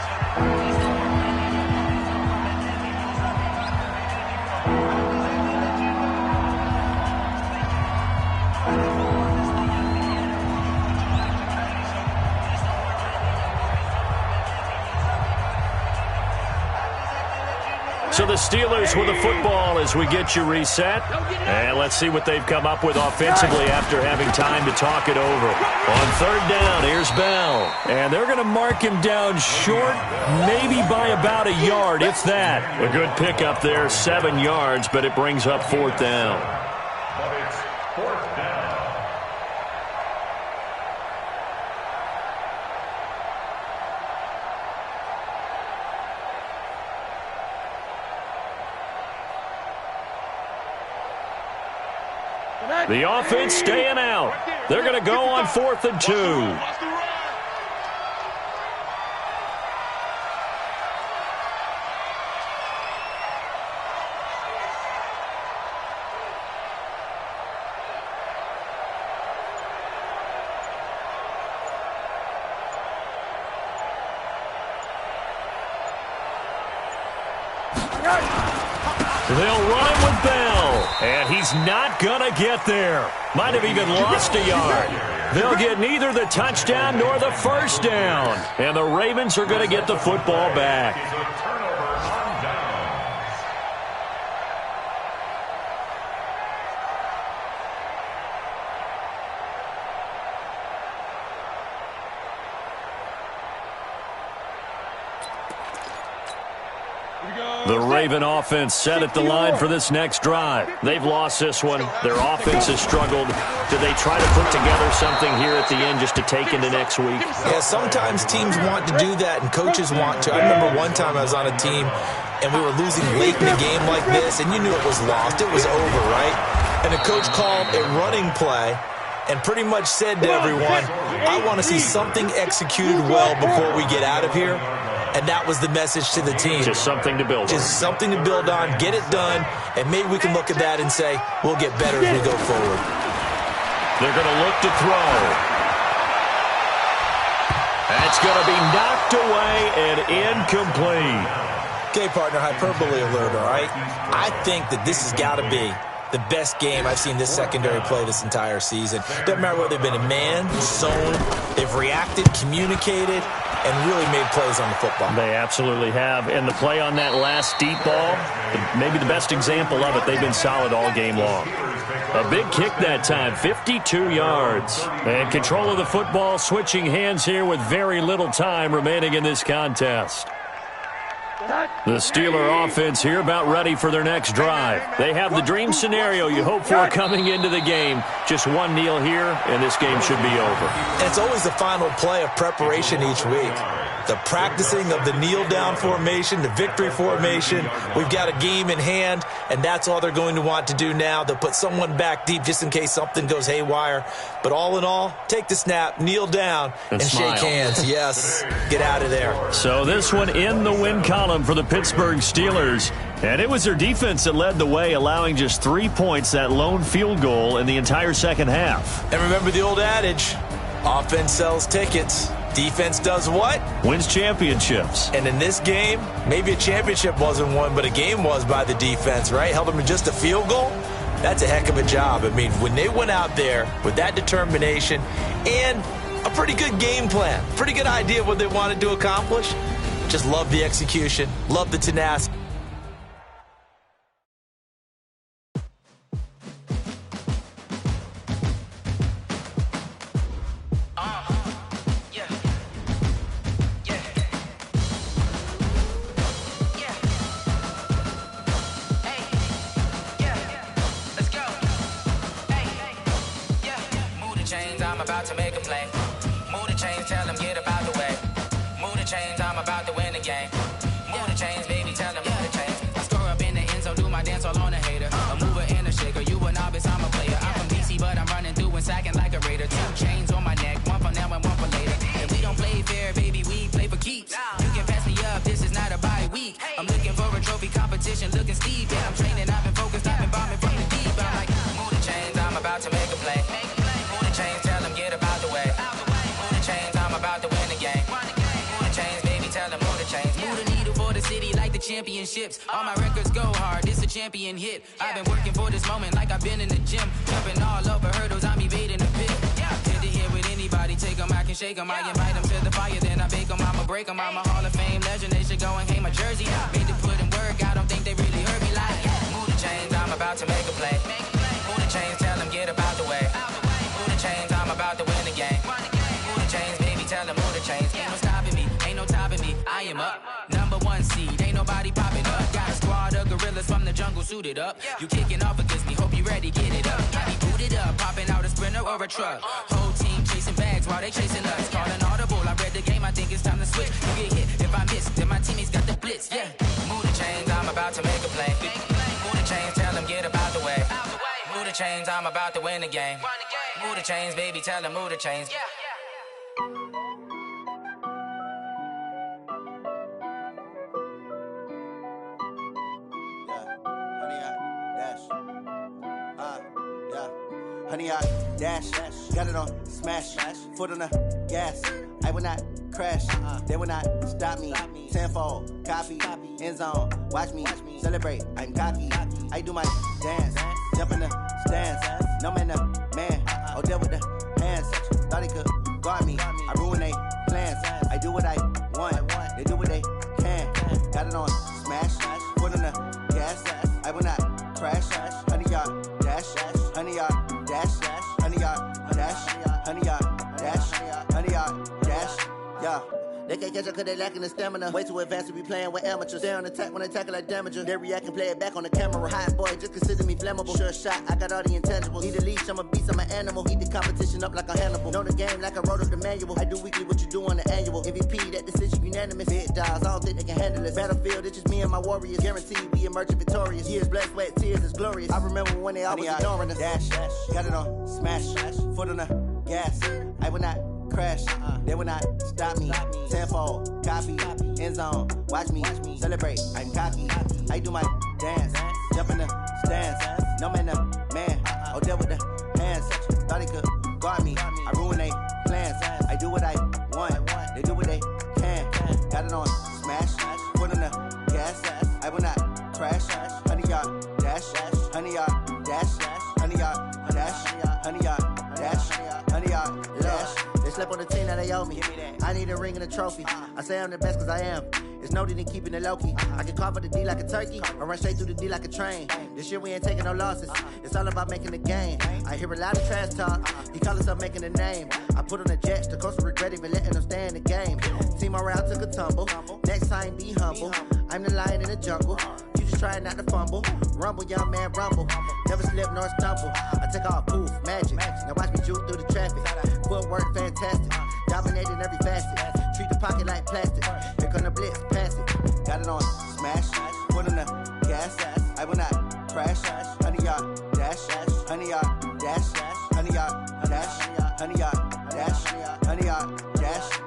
So the Steelers with the football as we get you reset. And let's see what they've come up with offensively after having time to talk it over. On third down, here's Bell. And they're going to mark him down short, maybe by about a yard, if that. A good pickup there, 7 yards, but it brings up fourth down. But it's fourth down. The offense staying out. They're going to go on 4th and 2. They'll run him with Bell, and he's not going to get there. Might have even lost a yard. They'll get neither the touchdown nor the first down, and the Ravens are going to get the football back. The Raven offense set at the line for this next drive. They've lost this one. Their offense has struggled. Do they try to put together something here at the end just to take into next week? Yeah, sometimes teams want to do that and coaches want to. I remember one time I was on a team and we were losing late in a game like this, and you knew it was lost. It was over, right? And the coach called a running play and pretty much said to everyone, I want to see something executed well before we get out of here. And that was the message to the team. Just something to build on. Just something to build on, get it done, and maybe we can look at that and say, we'll get better as we go forward. They're going to look to throw. That's going to be knocked away and incomplete. Okay, partner, hyperbole alert, all right? I think that this has got to be the best game I've seen this secondary play this entire season. Doesn't matter whether they've been in man, zone, they've reacted, communicated, and really made plays on the football. They absolutely have. And the play on that last deep ball, maybe the best example of it, they've been solid all game long. A big kick that time, 52 yards. And control of the football, switching hands here with very little time remaining in this contest. The Steeler offense here about ready for their next drive. They have the dream scenario you hope for coming into the game. Just one kneel here, and this game should be over. And it's always the final play of preparation each week. The practicing of the kneel-down formation, the victory formation. We've got a game in hand, and that's all they're going to want to do now. They'll put someone back deep just in case something goes haywire. But all in all, take the snap, kneel down, and shake hands. Yes, get out of there. So this one in the win column for the Pittsburgh Steelers. And it was their defense that led the way, allowing just 3 points, that lone field goal in the entire second half. And remember the old adage, offense sells tickets. Defense does what? Wins championships. And in this game, maybe a championship wasn't won, but a game was by the defense, right? Held them to just a field goal. That's a heck of a job. I mean, when they went out there with that determination and a pretty good game plan, pretty good idea of what they wanted to accomplish, just love the execution, love the tenacity. Looking Steve, yeah, I'm training, I've been focused, I've been bombing from the deep. I'm like, move the chains, I'm about to make a play. Move the chains, tell them get up out the way. Move the chains, I'm about to win the game. Move the chains, baby, tell them move the chains. Move the needle for the city like the championships. All my records go hard, this a champion hit. I've been working for this moment like I've been in the gym. Jumping all over hurdles, I'm evading the pit. Hit to hit with anybody, take them, I can shake them. I invite them to the fire, then I bake them, I'ma break them. I'm a Hall of Fame legend, they should go and hang my jersey. Made to put in work, I don't think they really heard me like. Move the chains, I'm about to make a play. Move the chains, tell them get up out the way. Move the chains, I'm about to win the game. Move the chains, baby, tell them move the chains. Ain't no stopping me, ain't no topping me. I am up, #1 seed, ain't nobody popping up. Got a squad of gorillas from the jungle suited up. You kicking off against me, hope you ready, get it up. I be booted up, popping out a Sprinter or a truck. Whole team chasing bags while they chasing us. Calling audible, I read the game, I think it's time to switch. You get hit, if I miss, then my teammates got the blitz, yeah. Move the chains, I'm about to make a play. Move the chains, tell them get up out the way. Move the chains, I'm about to win the game. Move the chains, baby, tell them move the chains. Honey, I dash, got it on smash, foot on the gas. I will not crash, they will not stop me. Tenfold, copy, end zone. Watch me celebrate. I'm cocky. I do my dance. Jump in the stands. No man, man. Oh, deal with the hands. Thought he could guard me. I ruin they plans. I do what I want. They do what they can. Got it on smash. Foot on the gas. I will not crash. 100-yard dash. 100-yard dash. 100-yard dash. 100-yard dash. 100-yard dash. Yeah. They can't catch up cause they lacking the stamina. Way too advanced to be playing with amateurs. Stay on attack when they tackle like damager. They react and play it back on the camera. Hot boy, just consider me flammable. Sure shot, I got all the intangibles. Need a leash, I'm a beast, I'm an animal. Eat the competition up like a Hannibal. Know the game like I wrote up the manual. I do weekly what you do on the annual. MVP, that decision unanimous. Big dials, I don't think they can handle it. Battlefield, it's just me and my warriors. Guaranteed we emerge victorious. Years, blood, sweat, tears, is glorious. I remember when they always ignoring us. Dash, got it on smash. Foot on the gas. I will not crash, they will not stop me. Tenfold, copy, end zone. Watch me celebrate. I'm cocky. I do my dance. Jump in the stands. No man, man. Oh, deal with the hands. Thought he could guard me. I ruin they plans. I do what I want. They do what they can. Got it on smash. Foot on the gas. I will not crash. 100-yard dash. 100-yard dash. 100-yard dash. 100-yard dash. 100-yard dash. They slept on the team that they owe me. I need a ring and a trophy. I say I'm the best cause I am. It's noted in keeping it low-key. I can carve up the D like a turkey or run straight through the D like a train. This year we ain't taking no losses. It's all about making the game. I hear a lot of trash talk. He call himself making a name. I put on the jets. The coach will regret even letting them stay in the game. Team morale took a tumble. Next time be humble. I'm the lion in the jungle. You just try not to fumble. Rumble, young man, rumble. Never slip nor stumble. I take off, poof, magic. Now watch me juke through the traffic. Footwork fantastic. Dominating every facet. Treat the pocket like plastic. Here come the blitz, pass it. Got it on smash. Foot on the gas. I will not crash. 100-yard dash. 100-yard dash. 100-yard dash. 100-yard dash. 100-yard dash.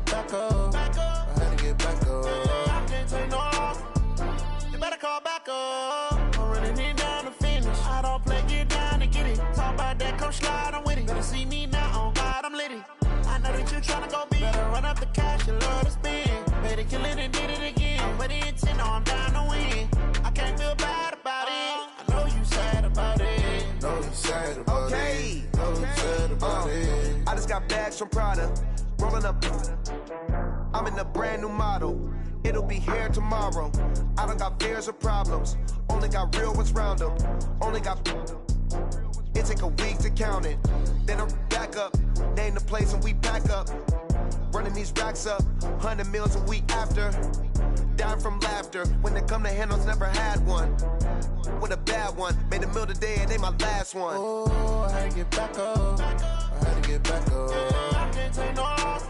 Back up. I had to get back up. I can't take no loss. You better call back up. I'm running it down to finish. I don't play, get down to get it. Talk about that, come slide, I'm with it. Better see me now, on God, I'm litty. I know that you tryna go big. Better run up the cash, you love to spend. Better kill it and did it again. But the intent, no, I'm down to win. I can't feel bad about it. I know you sad about it. Know you sad about it. Know you sad about it. I just got bags from Prada. Rolling up, I'm in a brand new model. It'll be here tomorrow. I don't got fears or problems. Only got real ones round them. Only got. It take a week to count it. Then I'm back up. Name the place and we pack up. Running these racks up. 100 meals a week after. Dying from laughter. When they come to handles, never had one. With a bad one. Made a meal today and they my last one. Oh, I had to get back up. I had to get back up. I can't take no loss.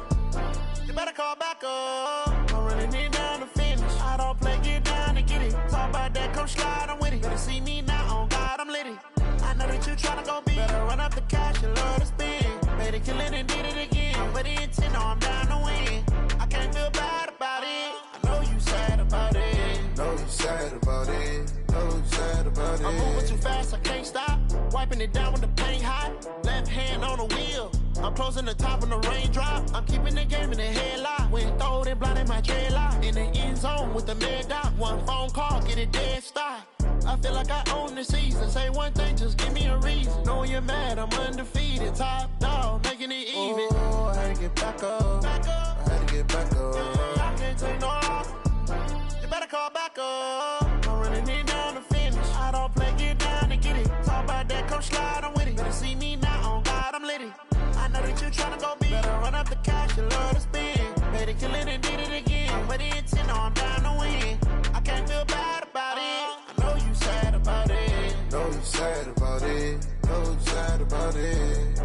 You better call back up. I'm running it down to finish. I don't play, get down to get it. Talk about that, come slide, I'm with it. Better see me now, on God, I'm litty. I know that you tryna go big. Better run up the cash, you love to spend. Better kill it and did it again. But the intent, no, I'm down to win. I can't feel bad about it. I know you sad about it. Know you sad about it. Know you sad about it. I'm moving too fast, I can't stop. Wiping it down with the paint hot. Left hand on the wheel. I'm closing the top on the raindrop. I'm keeping the game in the headlock. When throwed and blinded my dreadlock. In the end zone with the mad dot. One phone call, get it dead stop. I feel like I own the season. Say one thing, just give me a reason. Knowing you're mad, I'm undefeated. Top dog, making it even. Oh, I had to get back up. I had to get back up. I can't take no loss. You better call back up. I'm running it down to finish. I don't play, get down to get it. Talk about that, come slide, I'm with it. Better see me now, on God, I'm litty. I know that you tryna go big. Better run up the cash, you love to spend. Better kill it and did it again. But the intent, no, I'm down to win. I can't feel bad about it. I know you sad about it. Know you sad about it. Know you sad about it.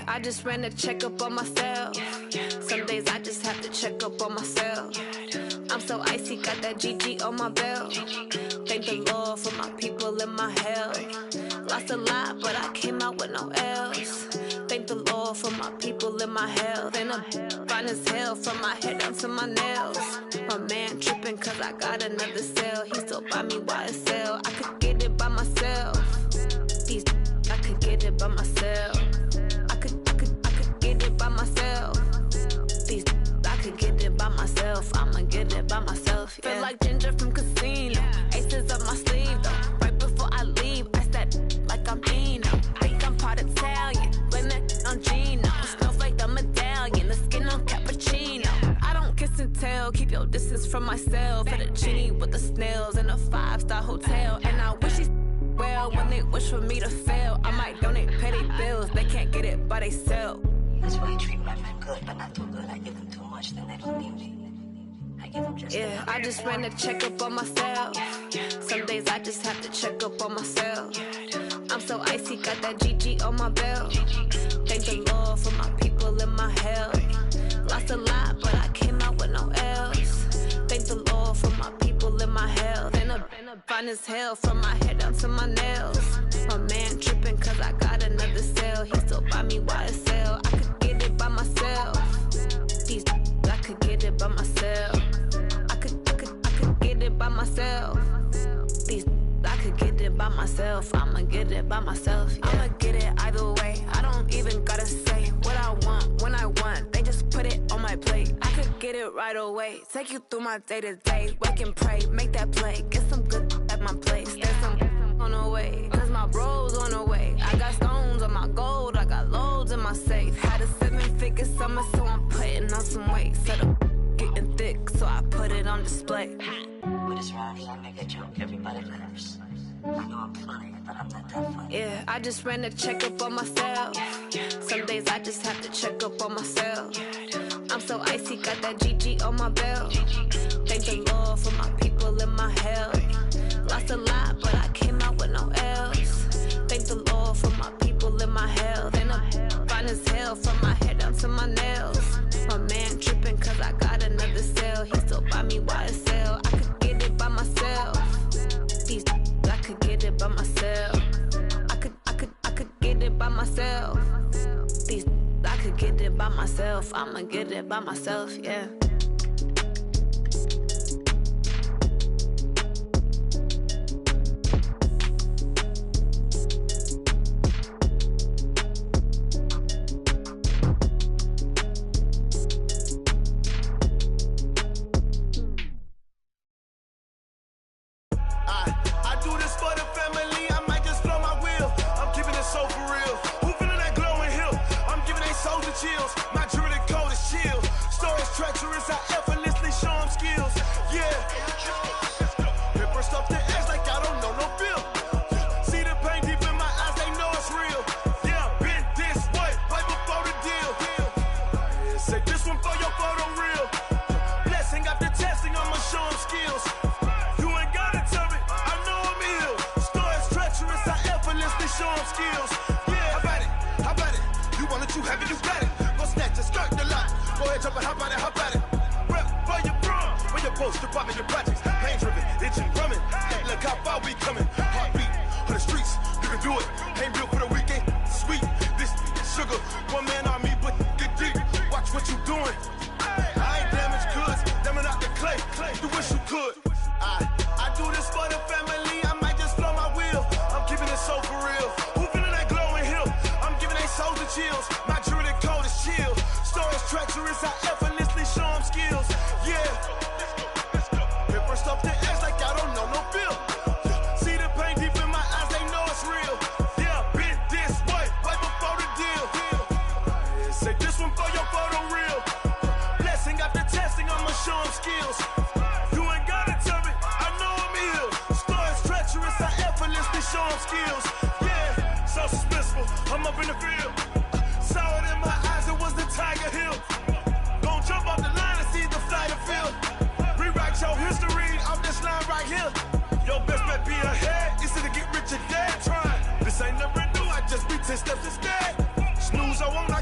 I just ran a checkup on myself. Some days I just have to check up on myself. I'm so icy, got that GG on my belt. Thank the Lord for my people in my health. Lost a lot, but I came out with no L's. Thank the Lord for my people in my health. And I'm fine as hell from my head down to my nails. My man tripping cause I got another cell. He still buy me YSL. I could get it by myself. These I could get it by myself. I could get it by myself. These I could get it by myself. I'ma get it by myself. Yeah. Feel like Ginger from Casino. Aces up my sleeve though. Right before I leave, I said like I'm Dino. Think I'm part Italian. Blame that on Gino. Smells like the medallion. The skin on cappuccino. I don't kiss and tell. Keep your distance from myself. At a genie with the snails in a 5-star hotel. And I wish he's well when they wish for me to fail. I might donate petty bills. They can't get it by themselves. That's why you treat my friend good, but not too good. I give them too much, then they don't need me. I give them just enough. I just ran a checkup on myself. Some days I just have to check up on myself. I'm so icy, got that GG on my belt. Thank the Lord for my people in my health. Lost a lot, but I came out with no L's. Thank the Lord for my people in my health. And I'm fine as hell from my head down to my nails. My man tripping cause I got another cell. He still buy me YSL. I could get it by myself. These I could get it by myself. I could get it by myself. These I could get it by myself. I'ma get it by myself. Yeah. I'ma get it either way. I don't even gotta say what I want when I want. They just put it on my plate. I could get it right away. Take you through my day to day. Wake and pray, make that play. Get some good at my place. There's some on the way, cause my bro's on the way. I got stones on my gold. I got loads in my safe. Had a 7-figure summer, so I'm putting on some weight. Set up getting thick, so I put it on display. With this round here, I make a joke, everybody laughs. I know I'm funny, but I'm not that funny. Yeah, I just ran a checkup on myself. Some days I just have to check up on myself. I'm so icy, got that GG on my belt. Thank the Lord for my people in my health. Lost a lot, but I came out with no L's. Thank the Lord for my people in my health. And I'm fine as hell from my head down to my nails. My man tripping cause I got another cell. He still buy me YSL. I could get it by myself. These I could get it by myself. I could get it by myself. These I could get it by myself. I'ma get it by myself, yeah. Chills. My jewelry code is chill. Storage treacherous, I effortlessly show them skills. Yeah. Paper stuff the edge like I don't know no feel. See the pain deep in my eyes, they know it's real. Yeah, been this way, right before the deal. Say this one for your photo real. Blessing after testing, I'ma show them skills. You ain't gotta tell me, I know I'm ill. Storage treacherous, I effortlessly show them skills. Yeah, how about it? You want it, you have it, you got it. Go snatch it, skirt the lot. Go ahead, jump it, how about it? Rep for your bro. When your post, department, your projects. Pain driven, itching, drumming. Look how far we coming. Heartbeat for the streets, you can do it. Ain't built for the weekend. Sweet, this sugar. One man army, but get deep. Watch what you doing. I ain't damaged goods, damn it out the clay. You wish you could. I do this for the family. I might just blow my wheel. I'm keeping it so for real. Who feeling that glowing hill? I'm giving they souls the chills. My jewelry code is chill. Storage treacherous, I effortlessly show them skills. Yeah. Paper stuff the edge like I don't know no feel. See the pain deep in my eyes, they know it's real. Yeah, been this way, right before the deal. Say this one for your photo real. Blessing after testing, I'ma show them skills. You ain't gotta tell me, I know I'm ill. Storage treacherous, I effortlessly show them skills. Yeah, so suspenseful, I'm up in the field. Saw it in my eyes, it was the Tiger Hill. Gon' jump off the line and see the flight of field. Rewrite your history off this line right here. Your best bet be ahead, it's to get rich or dead trying. This ain't never new, I just be 10 steps instead. Snooze, I won't, I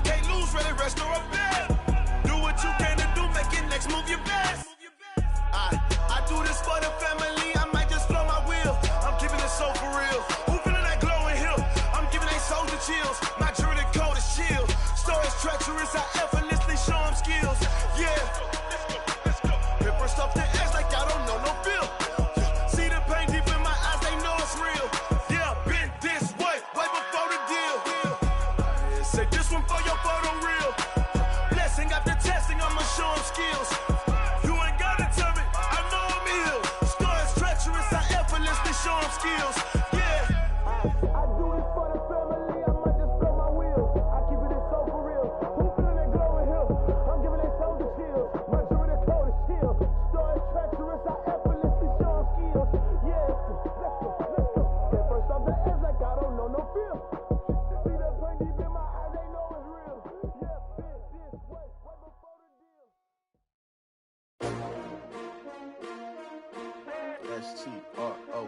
S-T-R-O.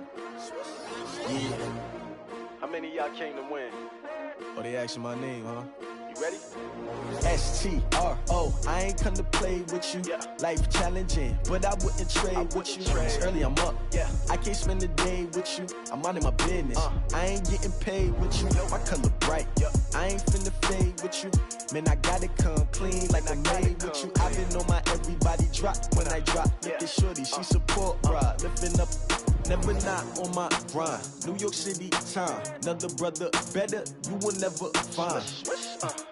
Yeah. How many of y'all came to win? Oh, they asking my name, huh? You ready? S-T-R-O. I ain't come to play with you. Yeah. Life challenging, but I wouldn't trade with you. It's early, I'm up. Yeah. I can't spend the day with you. I'm minding my business. I ain't getting paid with you. My color bright. I ain't finna fade with you. Man, I gotta come clean like I'm made with you. I've been on my everybody drop when I drop. Look at shorty, she support ride. Lifting up, never not on my grind. New York City time. Another brother better, you will never find.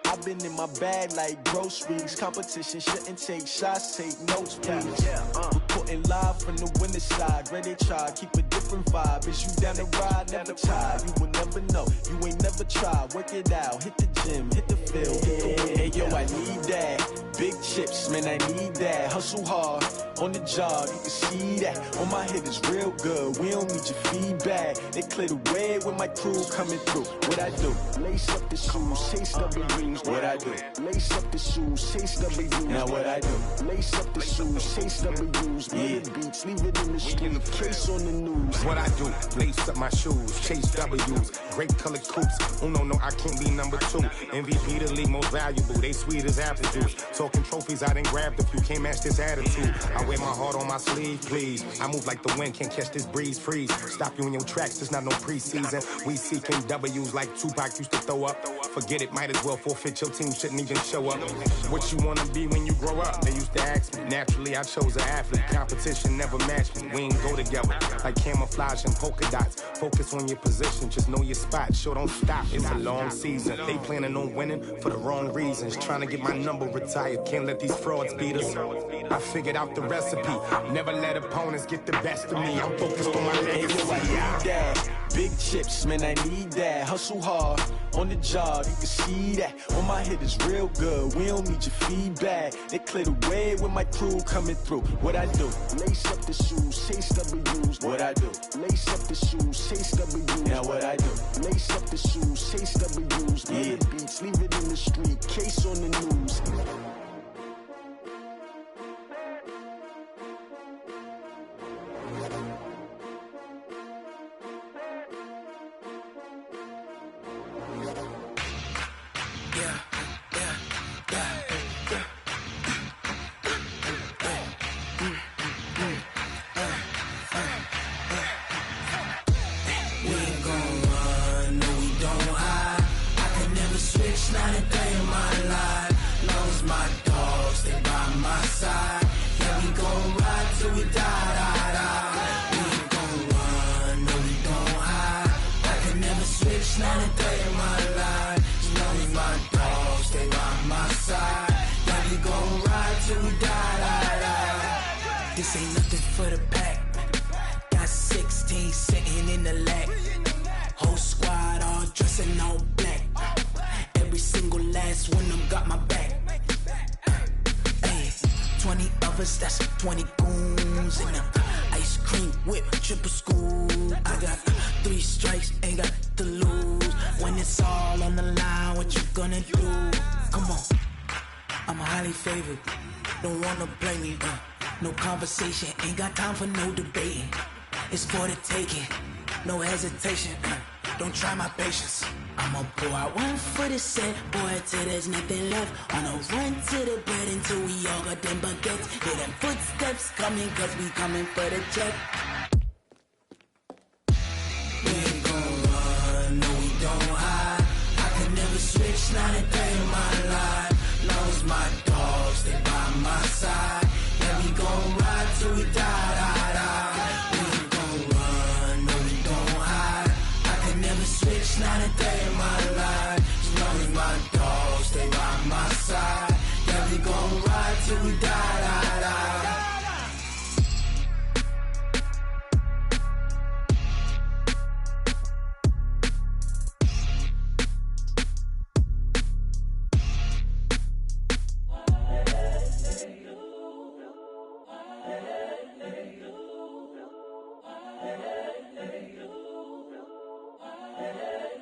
I've been in my bag like groceries. Competition shouldn't take shots, take notes, please. Reporting live from the winning side. Ready to try, keep a different vibe. Is you down the ride, never tired. You will never know, you ain't never tried. Work it out, hit the gym, hit the field, hit the win. Hey yo, I need that. Big chips, man, I need that. Hustle hard, on the job, you can see that. On my head is real good, we don't need your feedback. They clear the way with my crew coming through. What I do? Lace up the shoes, chase W's. What I do? Lace up the shoes, chase W's. Now what I do? Lace up the shoes, chase W's. Yeah. Beats, leave it in the street, case on the news. What I do? Lace up my shoes, chase W's. Great colored coops. Oh no, I can't be number 2. MVP the league most valuable. They sweet as apple juice. Talking trophies, I didn't grab the few. Can't match this attitude. I wear my heart on my sleeve, please. I move like the wind, can't catch this breeze, freeze. Stop you in your tracks, there's not no preseason. We seeking W's like Tupac used to throw up. Forget it, might as well forfeit. Your team shouldn't even show up. What you wanna be when you grow up? They used to ask me. Naturally, I chose an athlete. Competition never matched me. We ain't go together like camouflage and polka dots. Focus on your position, just know your spot. Sure, don't stop. It's a long season. They planning on winning for the wrong reasons. Trying to get my number retired. Can't let these frauds beat us. I figured out the recipe. Never let opponents get the best of me. I'm focused on my legacy. Big chips, man, I need that. Hustle hard, on the job, you can see that. On my head is real good, we don't need your feedback. They clear the way with my crew coming through. What I do? Lace up the shoes, chase W's. What I do? Lace up the shoes, chase W's. Now what I do? Lace up the shoes, chase W's. Yeah. Beats, leave it in the street, case on the news. Not a day in my life. Long as my dogs, they by my side. Yeah, we gon' ride till we die. We ain't gon' run, no, we don't hide. I can never switch, not a day in my life. As long as my dogs, they by my side. Yeah, we gon' ride till we die. This ain't nothing for the pack. Got 16 sitting in the lag. Whole squad all dressing all black. Every single last one of them got my back. Hey, 20 of us, that's 20 goons in the ice cream whip, triple school. I got 3 strikes, ain't got to lose. When it's all on the line, what you gonna do? Come on, I'm highly favored. Don't wanna blame me, no conversation, ain't got time for no debating. It's for the taking, no hesitation. Don't try my patience. I'ma pour out one for the set, boy, till there's nothing left. On a run to the bed until we all got them baguettes. Hear them footsteps coming, cause we coming for the check. We ain't gon' run, no, we don't hide. I can never switch, not a day in my life. Long as my dogs, they by my side. Yeah, we gon' ride till we die. We ain't gon' run, no, we don't hide. I can never switch, not a day in my life. As long as my dogs, they by my side. Yeah, we gon' ride till we die.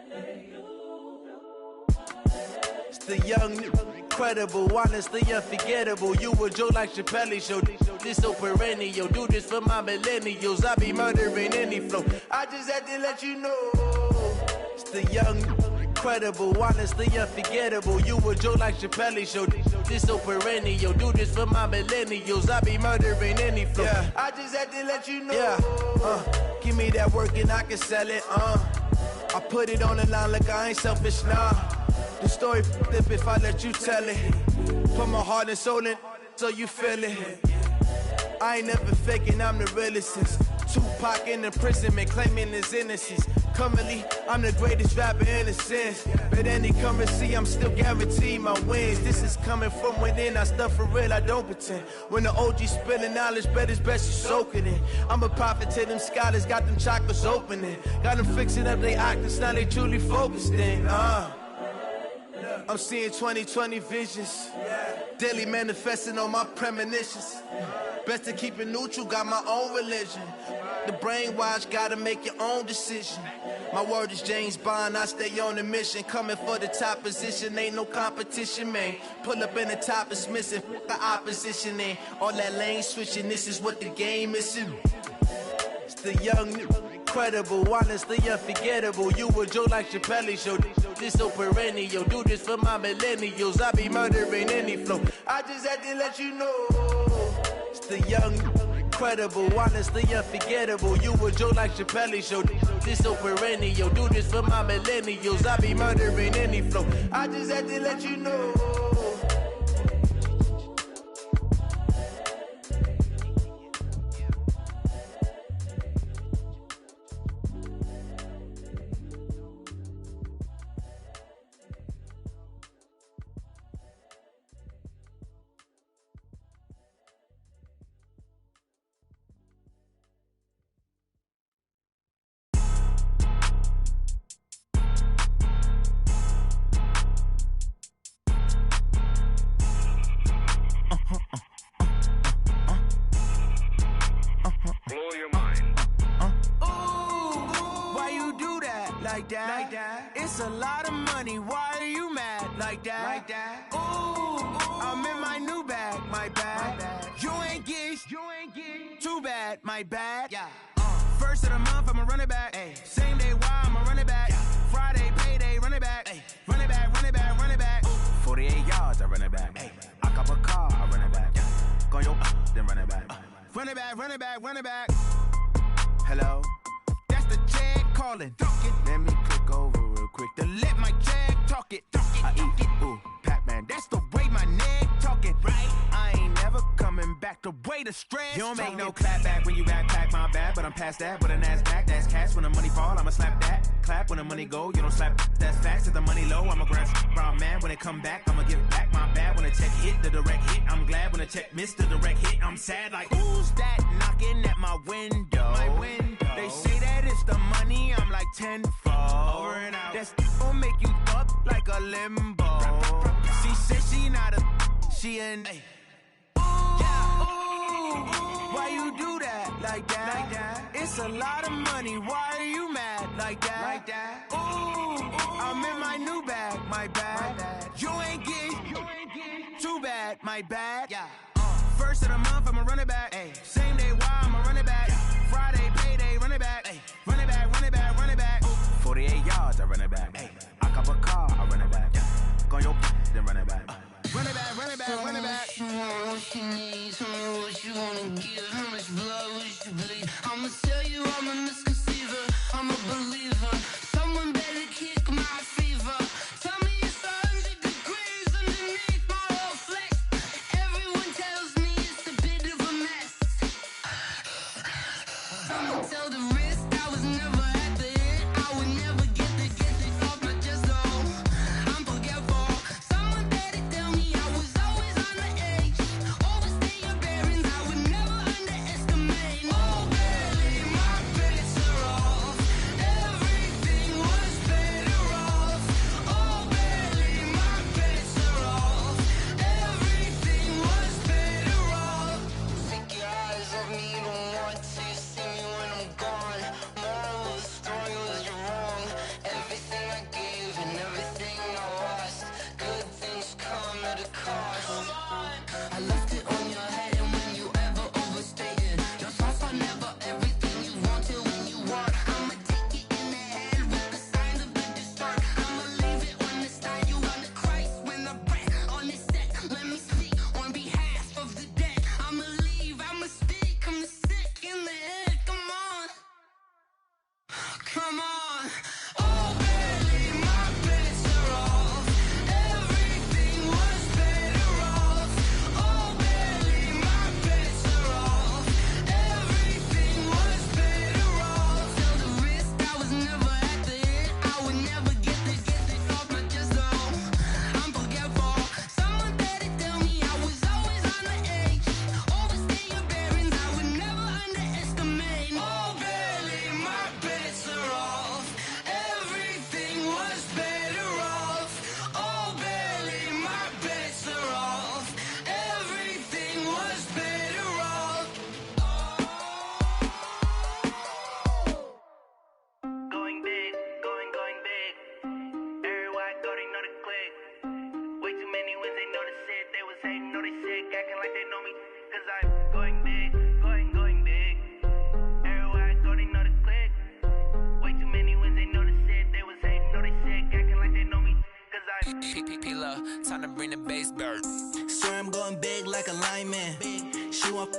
Hey, The young, incredible, honestly unforgettable. You a Joe like Chappelle show. This so perennial. Do this for my millennials. I be murdering any flow. I just had to let you know. It's the young, incredible, honestly unforgettable. You a Joe like Chappelle show. This so perennial. Do this for my millennials. I be murdering any flow. Yeah. I just had to let you know. Yeah. Give me that work and I can sell it. I put it on the line like I ain't selfish, nah. The story flip if I let you tell it. Put my heart and soul in so you feel it. I ain't never faking, I'm the realest since Tupac in imprisonment, claiming his innocence. Currently, I'm the greatest rapper in a sense. But any currency, I'm still guaranteed my wins. This is coming from within, I stuff for real, I don't pretend. When the OG spilling knowledge, bet it's best you soak it in. I'm a prophet to them scholars, got them chakras opening. Got them fixing up they octaves, now they truly focused in. I'm seeing 2020 visions. Daily manifesting on my premonitions. Best to keep it neutral, got my own religion. The brainwash, gotta make your own decision. My word is James Bond, I stay on the mission. Coming for the top position, ain't no competition, man. Pull up in the top, it's missing, the opposition ain't. All that lane switching, this is what the game is. It's the young, incredible, honestly unforgettable. You a Joe like Chappelle show. This so perennial. Do this for my millennials. I be murdering any flow. I just had to let you know. It's the young, incredible, honestly unforgettable. You a Joe like Chappelle show. This so perennial. Do this for my millennials. I be murdering any flow. I just had to let you know. It's a lot of money, why are you mad like that? Ooh, I'm in my new bag, my bad. You ain't get too bad, my bad. Yeah. First of the month, I'ma run it back. Ay. Same day, why I'ma run it back. Yeah. Friday, payday, run it back. Ay. Run it back, run it back, run it back. 48 yards, I run it back. Ay. I cop a car, I run it back. Yeah. Go your then run it back. Run it back, run it back, run it back. Hello? That's the check calling. Let me click over real quick to let my check talk it. I eat it, ooh, Pac-Man. That's the way my neck talking, right? I ain't never coming back the way the stress. You don't make no clap back when you backpack, my bad. But I'm past that with a NASDAQ. That's cash when the money fall, I'ma slap that. Clap when the money go, you don't slap. That's facts. If the money low, I'ma grab brown man. When it come back, I'ma give back my bad. When the check hit, the direct hit. I'm glad when the check missed the direct hit. I'm sad like, who's that knocking at my window? My window. They say that it's the money, I'm like tenfold. Over and out. That's gon' make you up like a limbo. She said she not a, she an. Ooh, yeah, ooh, why you do that like that? It's a lot of money, why are you mad like that? Ooh, I'm in my new bag, my bad. You ain't get too bad, my bad. Yeah. First of the month, I'ma run it back. Ay. Same day, why I'ma run it back. Friday, payday, run it back. Ay. Run it back, run it back, run it back. 48 yards, I run it back. Ay. I cop a car, I run it back. Go your then run it back. Run it back, run it back, run it back. What you want, what you need, tell me what you wanna give. How much blood would you bleed? I'ma tell you I'm a misconceiver, I'm a believer. Someone better kick my fever. Tell me it's 100 degrees underneath my whole flesh. Everyone tells me it's a bit of a mess. Someone tell the wrist I was never at the end. I would never get this off my chest though. I'm forgetful. Someone better tell me I was always on the edge. Overstaying time to bring the bass bird. Swear I'm going big like a lineman. She want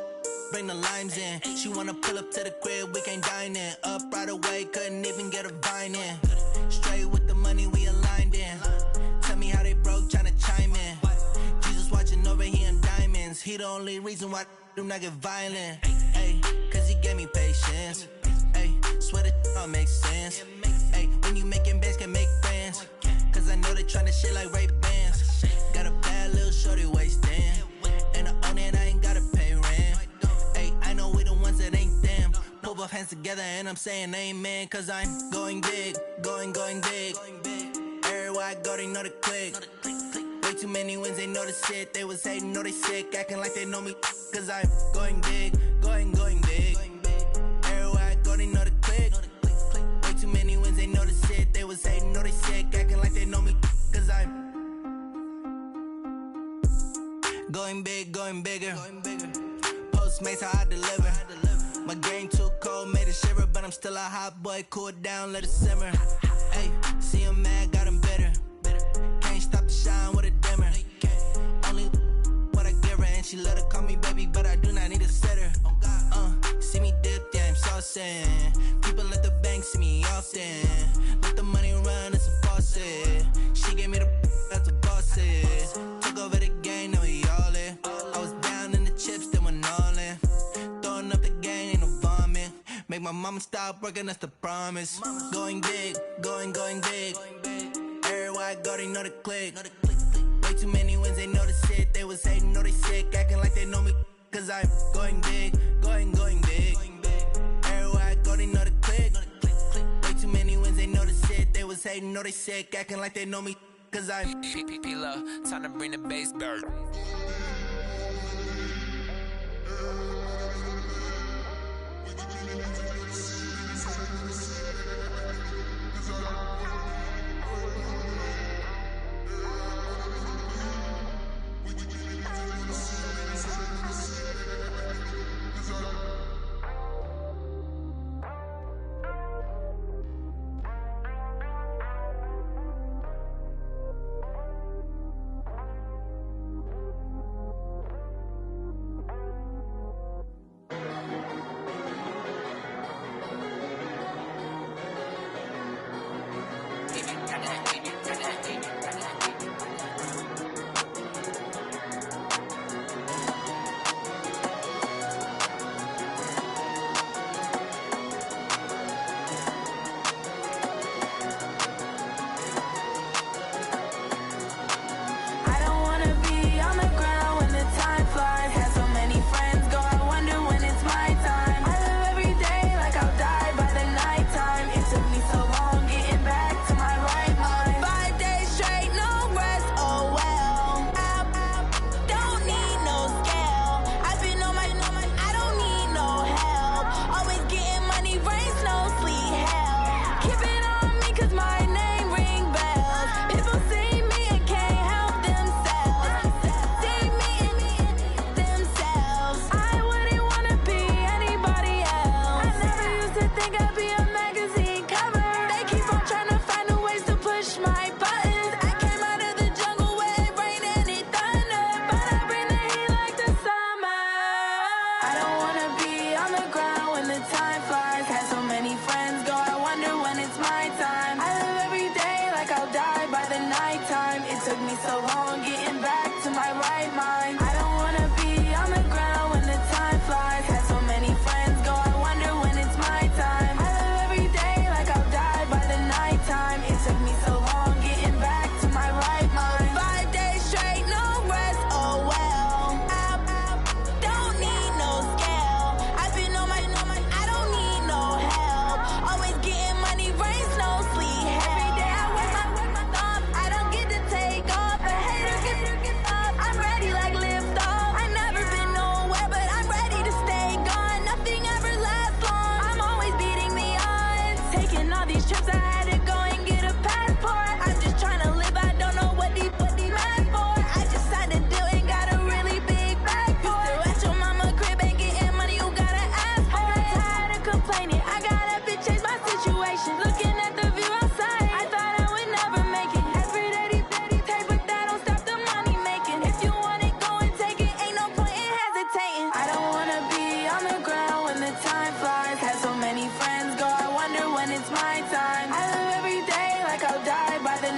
bring the limes in. She wanna pull up to the crib, we can't dine in. Up right away, couldn't even get a vine in. Straight with the money, we aligned in. Tell me how they broke, tryna chime in. Jesus watching over, he in diamonds. He the only reason why I do not get violent. Ay, cause he gave me patience. Ay, swear that all makes sense. Ay, when you making bands, can make friends. Cause I know they tryna shit like Ray-Bans. Got a bad little shorty wasting. And I own it, I ain't gotta pay rent. Ay, I know we the ones that ain't them. Pull both hands together and I'm saying amen. Cause I'm going big, going big. Everywhere I go, they know the click. Way too many wins, they know the shit. They was hating, know they sick, acting like they know me. Cause I'm going big, going big. Everywhere I go, they know the click. Way too many wins, they know the shit. They was hating, know they sick, acting like they know me. Cause I'm going big, going bigger. Postmates, how I deliver. My game too cold, made it shiver. But I'm still a hot boy, cool it down, let it simmer. Hey, see him mad, got him bitter. Can't stop the shine with a dimmer. Only what I give her, and she let her call me baby, but I do not need a sitter. See me dip, yeah, I'm saucing. People at the bank see me often. Let the money run, it's a faucet. She gave me the that's a bosses. Took over the game, now we all in. I was down in the chips, then went all in. Throwing up the game, ain't no vomit. Make my mama stop working, that's the promise. Going big, going big. Everywhere I go, they know the click. Way too many wins, they know the shit. They was hating, know they sick, acting like they know me. Cause I'm going big, going big. Everywhere I go, they know the click. Way too many wins, they know the shit. They was hating, know they sick, acting like they know me. Cause I'm P-P-P-Love, time to bring the bass bird.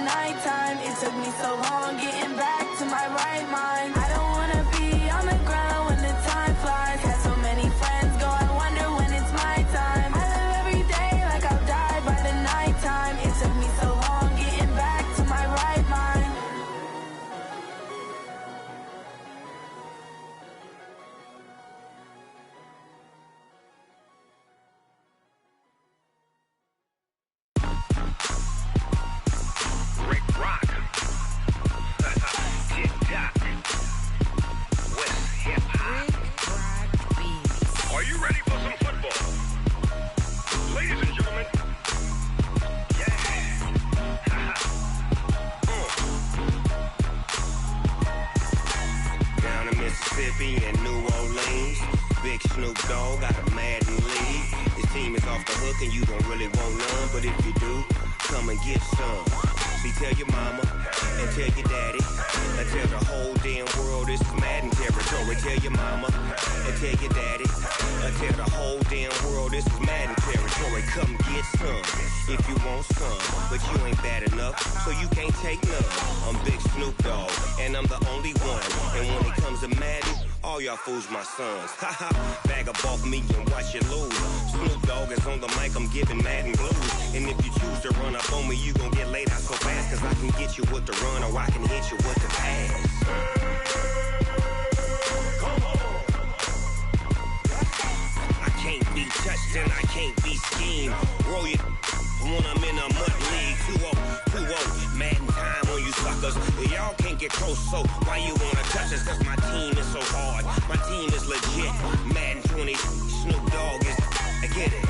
nighttime. It took me so long getting back to my right mind. I don't wanna be on the ground when the time flies. Had so many friends go, I wonder when it's my time. I live every day like I'll die by the nighttime. It took me so long getting back to my right mind. Rick Rock. Tick-tock. West hip-hop. Are you ready for some football? Ladies and gentlemen. Yeah. Down in Mississippi and New Orleans, Big Snoop Dogg got a Madden league. His team is off the hook and you don't really want none, but if you do, come and get some. See, tell your mama and tell your daddy and tell the whole damn world this is Madden territory. Tell your mama and tell your daddy and tell the whole damn world this is Madden territory. Come get some if you want some, but you ain't bad enough, so you can't take none. I'm Big Snoop Dogg and I'm the only one. And when it comes to Madden, all y'all fools my sons. Haha, bag up off me and watch you lose. Snoop Dogg is on the mic, I'm giving Madden blues. And if you choose to run up on me, you gon' get laid out so fast, cause I can get you with the run or I can hit you with the pass. I can't be touched and I can't be schemed. Roll you when I'm in a mud league. 2-0, Madden time on you suckers. Y'all can't get close, so why you wanna touch us? Cause my team is so hard, my team is legit. Madden 20, Snoop Dogg is, I get it.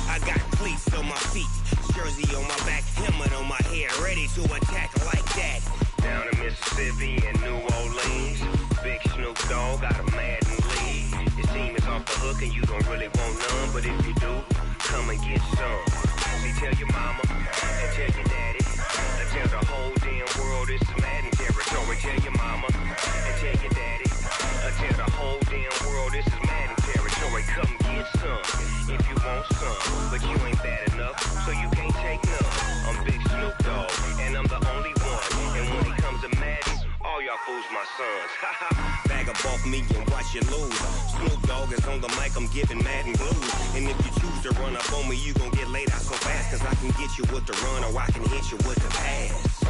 I got cleats on my feet, jersey on my back, helmet on my head, ready to attack like that. Down in Mississippi and New Orleans, Big Snoop Dogg got a Madden league. His team is off the hook and you don't really want none, but if you do, come and get some. See, tell your mama and tell your daddy and tell the whole damn world this is Madden territory. Tell your mama and tell your daddy and tell the whole damn world this is Madden territory. Come get some if you want some, but you ain't bad enough, so you can't take none. I'm Big Snoop Dogg and I'm the only one. And when it comes to Madden, all y'all fools my sons. Bag up off me and watch you lose. Snoop Dogg is on the mic, I'm giving Madden blues. And if you choose to run up on me, you gon' get laid out so fast, cause I can get you with the run or I can hit you with the pass.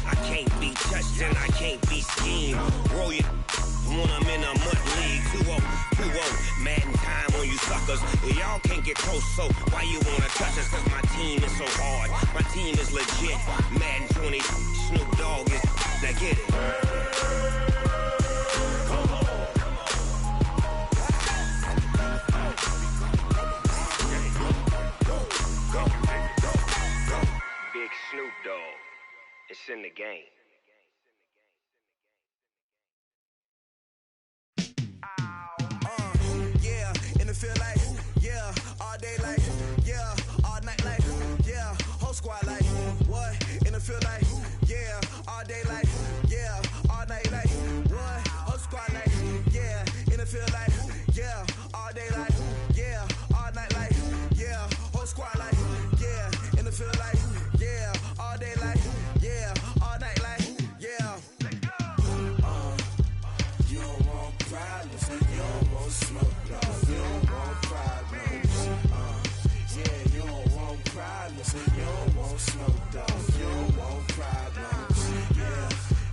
I can't be touched and I can't be schemed. Roll you when I'm in a mud league. 2-0, Madden time on you suckers. Y'all can't get close, so why you wanna touch us? Cause my team is so hard, my team is legit. Madden 20, Snoop Dogg is, now get it. Big Snoop Dogg, it's in the game. Yeah, in the field like, yeah, all day like, yeah, all night like, yeah, whole squad like, what? In the field like, yeah, all day like, yeah, all night like, what? Whole squad like, yeah, in the field like, yeah, all day like, yeah, all night like, yeah, whole squad like, yeah, in the field like, yeah, all day like, yeah, all night like, yeah. You don't want problems, you don't want smoke, no. You don't want problems, yeah, you don't want problems, you don't want smoke, dog. You don't want problems,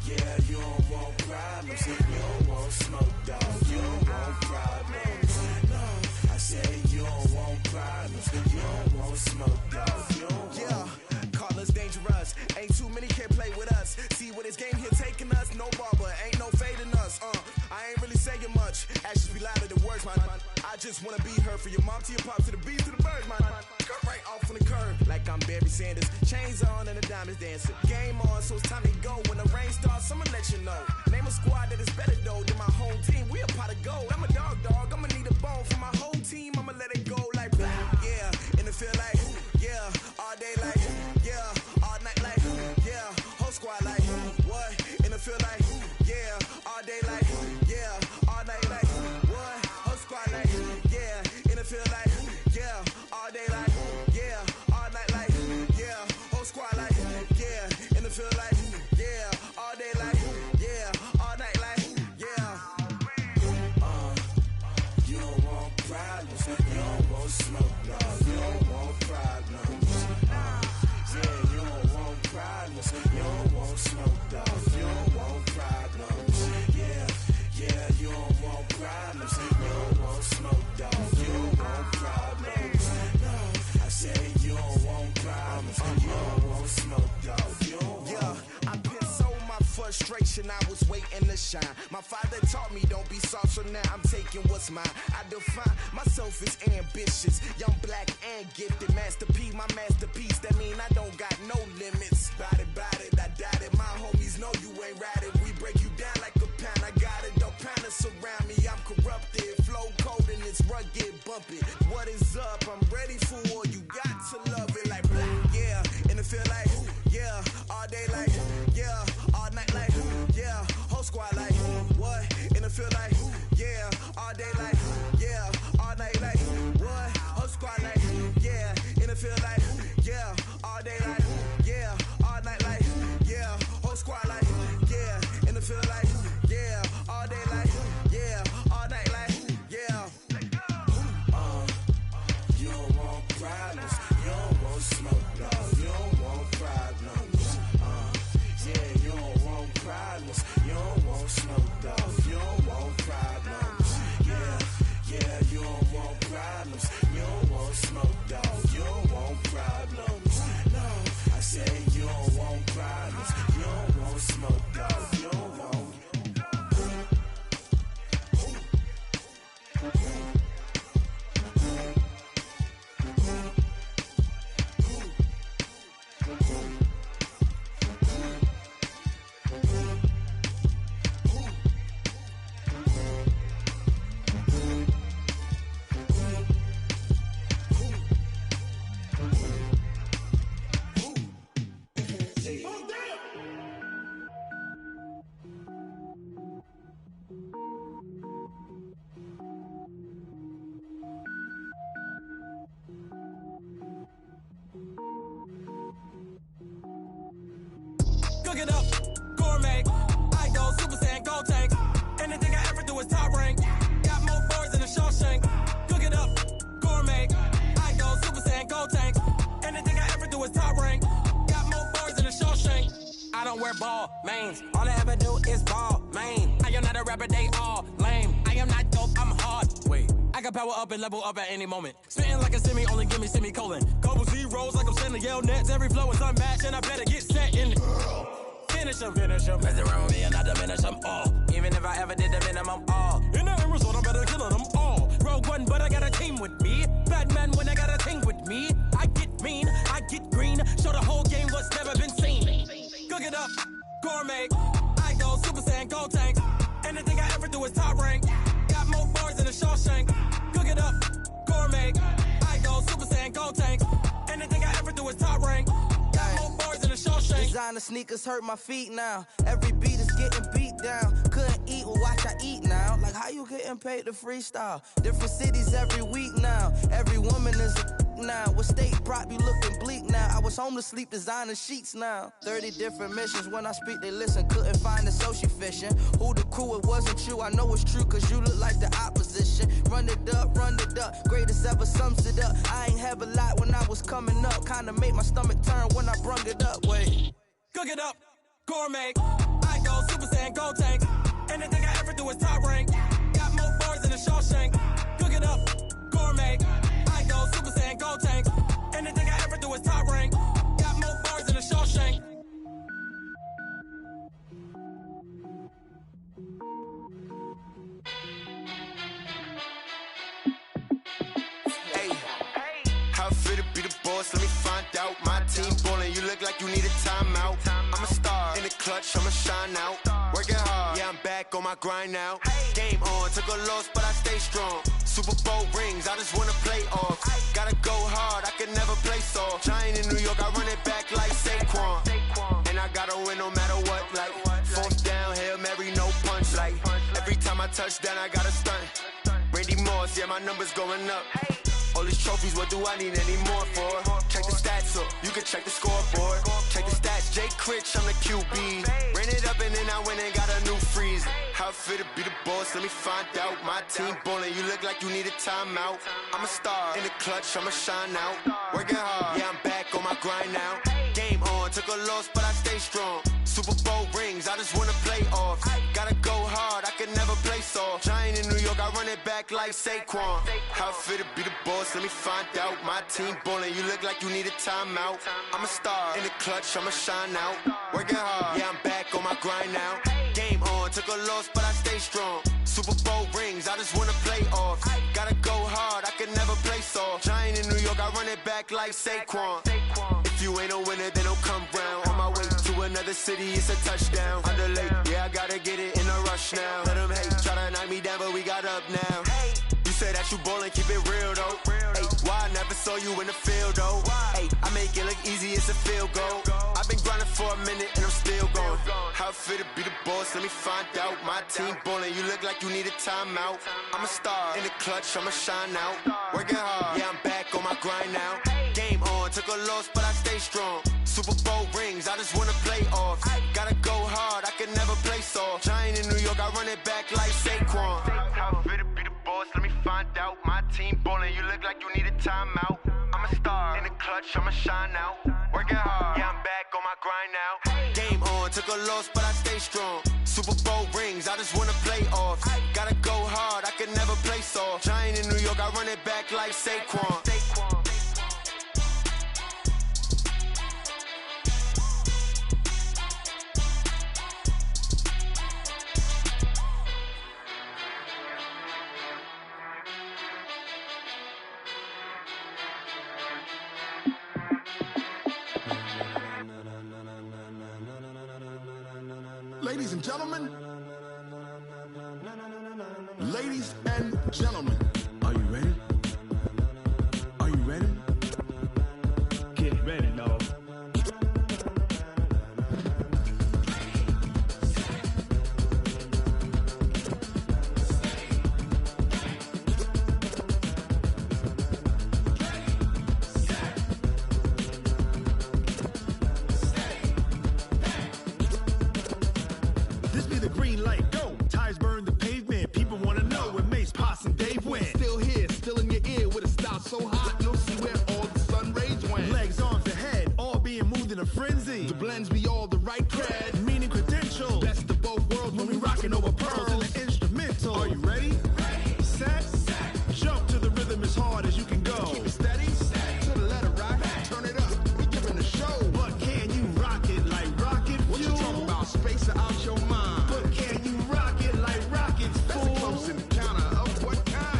yeah, you don't want problems, you don't want smoke, dog. You don't want problems, no. I said you don't want problems, you don't want smoke, dog. You don't Yeah, call us dangerous. Ain't too many can play with us. See where this game here taking us. No barber, ain't no fading us. I ain't really saying much. Actions be louder than words, man. I just wanna be heard from your mom to your pop to the beat to the birds, man. Cut right off on the curb, like I'm Barry Sanders. Chains on and the diamonds dancing. Game on, so it's time to go. When the rain starts, I'ma let you know. Name a squad that is better though than my whole team. We a pot of gold. I'm a dog. I'ma need a bone for my whole team. I'ma let it go like, yeah, in the field like, yeah, all day like, yeah, all night like, yeah, whole squad like, what? In the field like, yeah, all day like, yeah, all night like, You don't want smoke, dog. You don't want problems. Yeah, you don't want problems. You don't want smoke, dog. You don't want problems. No, I said you don't want problems. You don't want smoke, dog. You don't want. Yeah, I pissed so my frustration, I was waiting to shine. My father taught me don't be soft, so now I'm taking what's mine. I define myself as ambitious, young, black, and gifted. Master P, my masterpiece, that mean I don't got no limits. Bout it, I doubt it. My homies know you ain't ratted. We break you down like a pound. I got it, don't pound us around me. I'm corrupted, flow cold and it's rugged, bumpy. What is up? I'm ready for war. You got to love it like black, yeah. And it feel like, yeah, all day like, yeah, all night like, yeah, whole squad like, what? And it feel like, yeah, all day like, yeah, all night like, what? Whole squad like, yeah, and it feel like, yeah, all day like, yeah, all night like, yeah, whole squad like, yeah, and it feel like, yeah, all day like, yeah, all night like, yeah. You don't want problems. You don't want smoke, dog. You don't want problems. Yeah, you don't want problems. You don't want smoke, dog. You don't want problems. Yeah, you don't want problems. You don't want smoke, dog. You don't want problems. No, I said you don't want problems. You don't want smoke, dog. You don't want. Cook it up, gourmet. I go Super Saiyan, gold tank. Anything I ever do is top rank. Got more bars than a Shawshank. Cook it up, gourmet. I go Super Saiyan, gold tank. Anything I ever do is top rank. Got more bars than a Shawshank. I don't wear ball mains. All I ever do is ball main. I am not a rapper, they all lame. I am not dope, I'm hard. Wait, I can power up and level up at any moment. Spitting like a semi, only give me semicolon. Couple zeros like I'm sending yell nets. Every flow is unmatched and I better get set in. Finish them. Mess around with me and I diminish them all. Even if I ever did the minimum all. In the end result, I better kill them all. Rogue One, but I got a team with me. Batman when I got a thing with me. I get mean, I get green. Show the whole game what's never been seen. Cook it up, gourmet. I go Super Saiyan, gold tank. Anything I ever do is top rank. Got more bars than a Shawshank. Cook it up, gourmet. I go Super Saiyan, gold tank. Anything I ever do is top rank. Got more bars than a Shawshank. Designer sneakers hurt my feet now. Every beat is getting beat down. Couldn't eat, well watch I eat now. Like how you getting paid to freestyle? Different cities every week now. Every woman is a now. What state prop you looking bleak now? I was home to sleep designer sheets now. 30 different missions. When I speak they listen. Couldn't find the social fishing. Who the crew, it wasn't you. I know it's true cause you look like the opposition. Run it up. Greatest ever sums it up. I ain't have a lot when I was coming up. Kinda made my stomach turn when I brung it up. Wait. Cook it up, gourmet. I go Super Saiyan, gold tank. Anything I ever do is top rank. Got more bars than a Shawshank. Cook it up, gourmet. I go Super Saiyan, gold tank. Anything I ever do is top rank. Got more bars than a Shawshank. How fit to be the boss? Let me find out. My team ballin', you look like you need a timeout. I'm a star in the clutch, I'ma shine out. Working hard, yeah, I'm back on my grind now. Game on, took a loss, but I stay strong. Super Bowl rings, I just wanna play off. Gotta go hard, I can never play soft. Giant in New York, I run it back like Saquon. And I gotta win no matter what, like fourth down, Hail Mary, no punch. Like every time I touch down, I gotta stunt. Randy Moss, yeah, my numbers going up. All these trophies, what do I need any more for? Check the stats up, you can check the scoreboard. Check the stats, Jake Critch, I'm the QB. Ran it up and then I went and got a new freeze. How fit to be the boss, let me find out. My team ballin', you look like you need a timeout. I'm a star in the clutch, I'ma shine out. Working hard, yeah, I'm back on my grind now. Game on, took a loss, but I stay strong. Super Bowl rings, I just wanna play off. Gotta go hard, I can never play soft. Giant in New York, I run it back like Saquon. How fit to be the boss, let me find out. My team ballin', you look like you need a timeout. I'm a star, in the clutch, I'ma shine out. Working hard, yeah, I'm back on my grind now. Game on, took a loss, but I stay strong. Super Bowl rings, I just wanna play off. Gotta go hard, I can never play soft. Giant in New York, I run it back like Saquon. If you ain't a winner, then don't come round. On my way to another city, it's a touchdown. Underlay, yeah, I gotta get it in a rush now. Let them hate, try to knock me down, but we got up now. You say that you ballin', keep it real though. Hey, why I never saw you in the field though? Hey, I make it look easy, it's a field goal. I've been grinding for a minute and I'm still going. How fit to be the boss, let me find out. My team ballin', you look like you need a timeout. I'm a star, in the clutch, I'ma shine out. Working hard, yeah, I'm back on my grind now. Game on, took a loss, but I stay strong. Super Bowl rings, I just wanna play off. Gotta go hard, I can never play soft. Giant in New York, I run it back like Saquon. How fit to be the boss, let me find out. My team ballin', you look like you need a timeout. I'm a star, in the clutch, I'ma shine out. Working hard, yeah, I'm back on my grind now. Game on, took a loss, but I stay strong. Super Bowl rings, I just wanna play off. Gotta go hard, I can never play soft. Giant in New York, I run it back like Saquon. Ladies and gentlemen, ladies and gentlemen, are you ready? Are you ready? Get ready, dog. This be the green light, go. Tires burn the pavement. People wanna know where Mace, Poss, and Dave went. Still here, still in your ear with a style so hot, you'll see where all the sun rays went. Legs, arms, and head, all being moved in a frenzy. The blends be all the right cred, meaning credential. Best of both worlds when we rockin' over pearls in the instrumental. Are you ready? Set, jump to the rhythm as hard as you can go. Keep it steady, to the letter rock, turn it up. We giving a show. But can you rock it like rocket fuel? What you talking about? Space or out your mind? But can you rock it like rockets, fool? That's a close encounter of what kind?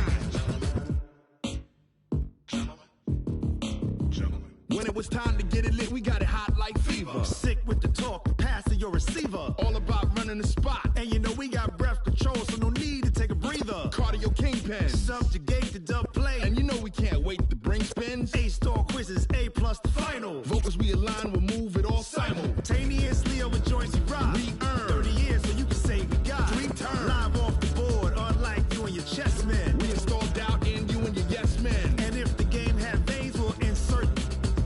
When it was time to get it lit, we got it hot like fever. Sick with the talk, passing your receiver. All about running the spot. And you know we got breath control, so no need to take a breather. Cardio kingpin, subjugate the dub play. And you know we can't wait to bring spins. A-star quizzes, A+ the final. Vocals we align, we'll move it all simultaneously over joints we rock. We earn 30 years, so you can say we got 3 turns. Live off the board, unlike you and your chess men. We install doubt in you and your yes men. And if the game had veins, we'll insert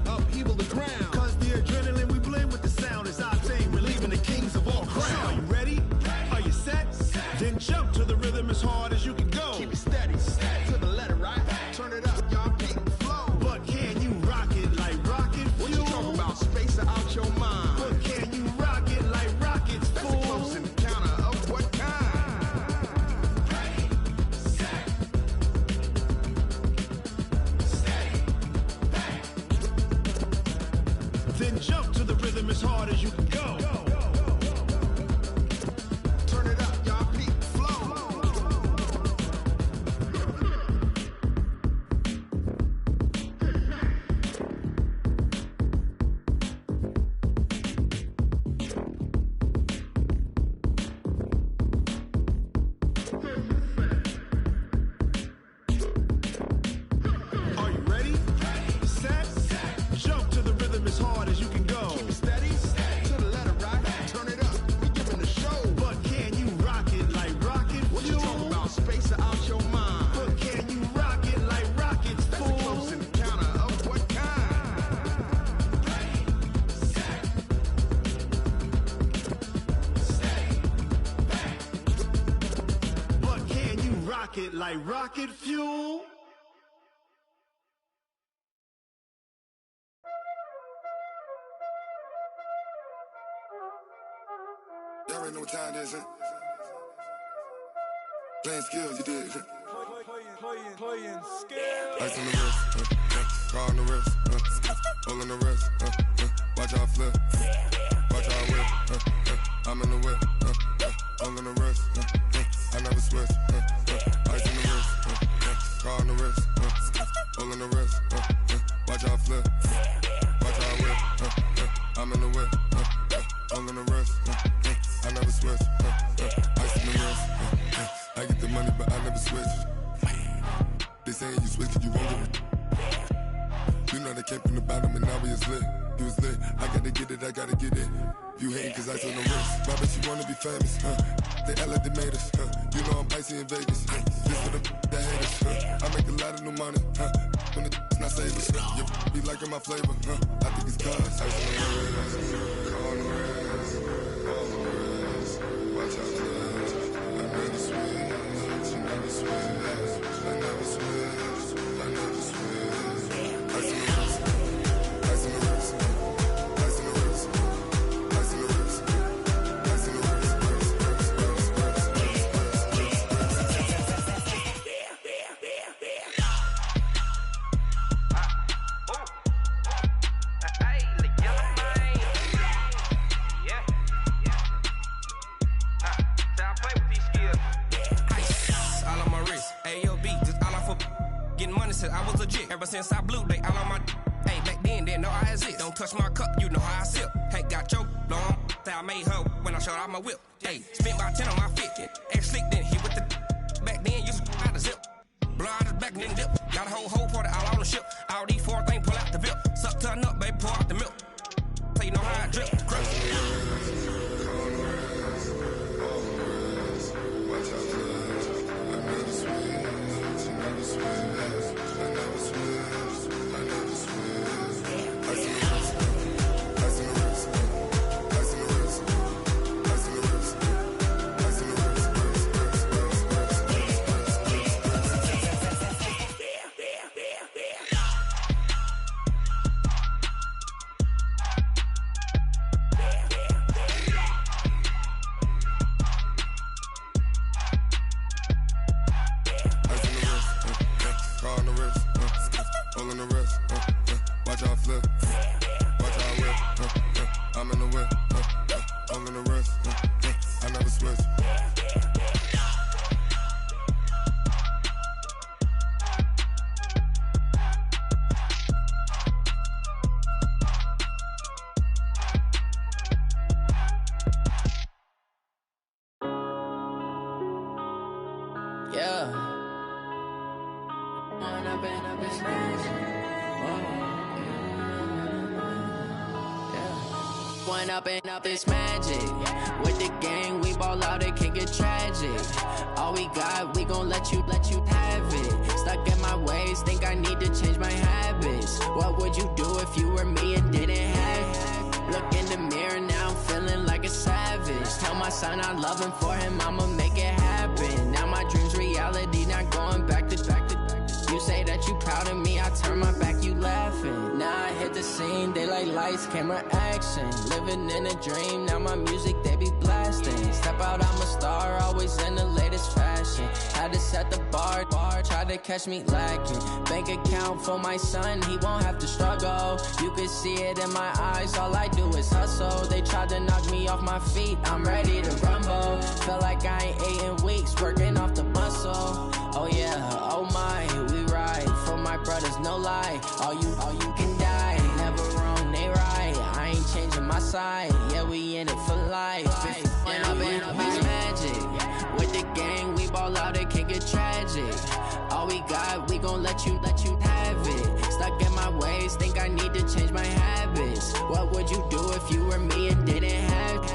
upheaval the ground. Cause the adrenaline we blend with the sound is our thing. Relieving the kings of all crowns. So are you ready? Are you set? Then jump to the rhythm as hard as you can go. Keep it steady, to the letter right. Turn it up, y'all keep the flow. But can you rock it like rocket fuel? What you talking about? Space or out your mind? But can you rock it like rockets, fool? That's a close encounter of what kind? Then jump to the rhythm as hard as you can go. Turn it up, y'all peep the flow. Are you ready? Set, jump to the rhythm as hard as you can go. Keep it steady, to the letter right. Turn it up, we giving a show. But can you rock it like rocket fuel? What you talking about? Space or out your mind? But can you rock it like rockets, fool? That's a close encounter of what kind? But can you rock it like rocket fuel? what time this is. Playing skills, you did. Playing skills. Ice on the wrist, car on the wrist, hole in the wrist, watch how I flip, watch how I whip, I'm in the whip, hole in the wrist, I never switch, ice on the wrist, car on the wrist, hole in the wrist, watch how I flip, watch how I whip, I'm in the whip, hole in the wrist, I never switch, ice on the wrist, I get the money but I never switch. They saying you switch cause you won't get it. You know they came from the bottom and now we is lit. You was lit, I gotta get it, I gotta get it. You hating cause ice on the wrist. My bitch, you wanna be famous, They act like they made us, You know I'm icy in Vegas, This for the that hate us, I make a lot of new money, When the not savers, You be liking my flavor, I think it's cause ice on the wrist, on the wrist, on the wrist. Watch out, cuz I never switch, you never switch. I never switch, I never switch. Ice in the wrist, ice in the wrist, ice in the wrist, ice in the wrist, ice in the wrist, I was legit. Ever since I blew, they all on my. Hey, back then, didn't know I exist. Don't touch my cup, you know how I sip. Hey, got your long. I made her when I showed out my whip. Hey, spent about 10 on my fit. Act slick, then hit with the. Back then, used to out the zip. Blow out his back, then dip. Got a whole party all on the ship. All these four things, pull out the VIP. Suck, turn up, baby, pour out the milk. So you know how I drip. Crush. Watch out, cuz I never switch, you never switch. I never switch, I never switch. Ice in the wrist, ice in the wrist, ice in the wrist, ice in the wrist, ice in the wrist. Up this magic. With the gang, we ball out, it can get tragic. All we got, we gon' let you have it. Stuck in my ways, think I need to change my habits. What would you do if you were me and didn't have it? Look in the mirror, now I'm feeling like a savage. Tell my son I love him, for him I'ma make it happen. Now my dream's reality, not going back to. You say that you proud of me, I turn my back, you laughing. Now I hit the scene, they like lights, camera, action. Living in a dream, now my music, they be blasting. Step out, I'm a star, always in the latest fashion. Had to set the bar, try to catch me lacking. Bank account for my son, he won't have to struggle. You can see it in my eyes, all I do is hustle. They tried to knock me off my feet, I'm ready to rumble. Felt like I ain't ate in weeks, working off the muscle. Oh yeah, oh my, we ride for my brothers, no lie. All you can die, never wrong, they right. I ain't changing my side, yeah, we in it for life. When I've been magic, with the gang, we ball out, it can get tragic. All we got, we gon' let you have it. Stuck in my ways, think I need to change my habits. What would you do if you were me and didn't have it?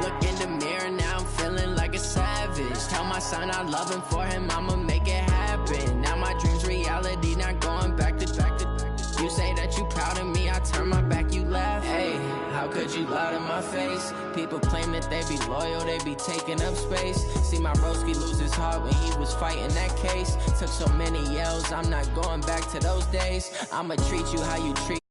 Look in the mirror, now I'm feeling like a savage. Tell my son I love him, for him I'ma make it happen. Now my dream's reality, not going back to. You say that you proud of me, I turn my back, you laugh. Hey, how could you lie to my face? People claim that they be loyal, they be taking up space. See my broski lose his heart when he was fighting that case. Took so many yells, I'm not going back to those days. I'ma treat you how you treat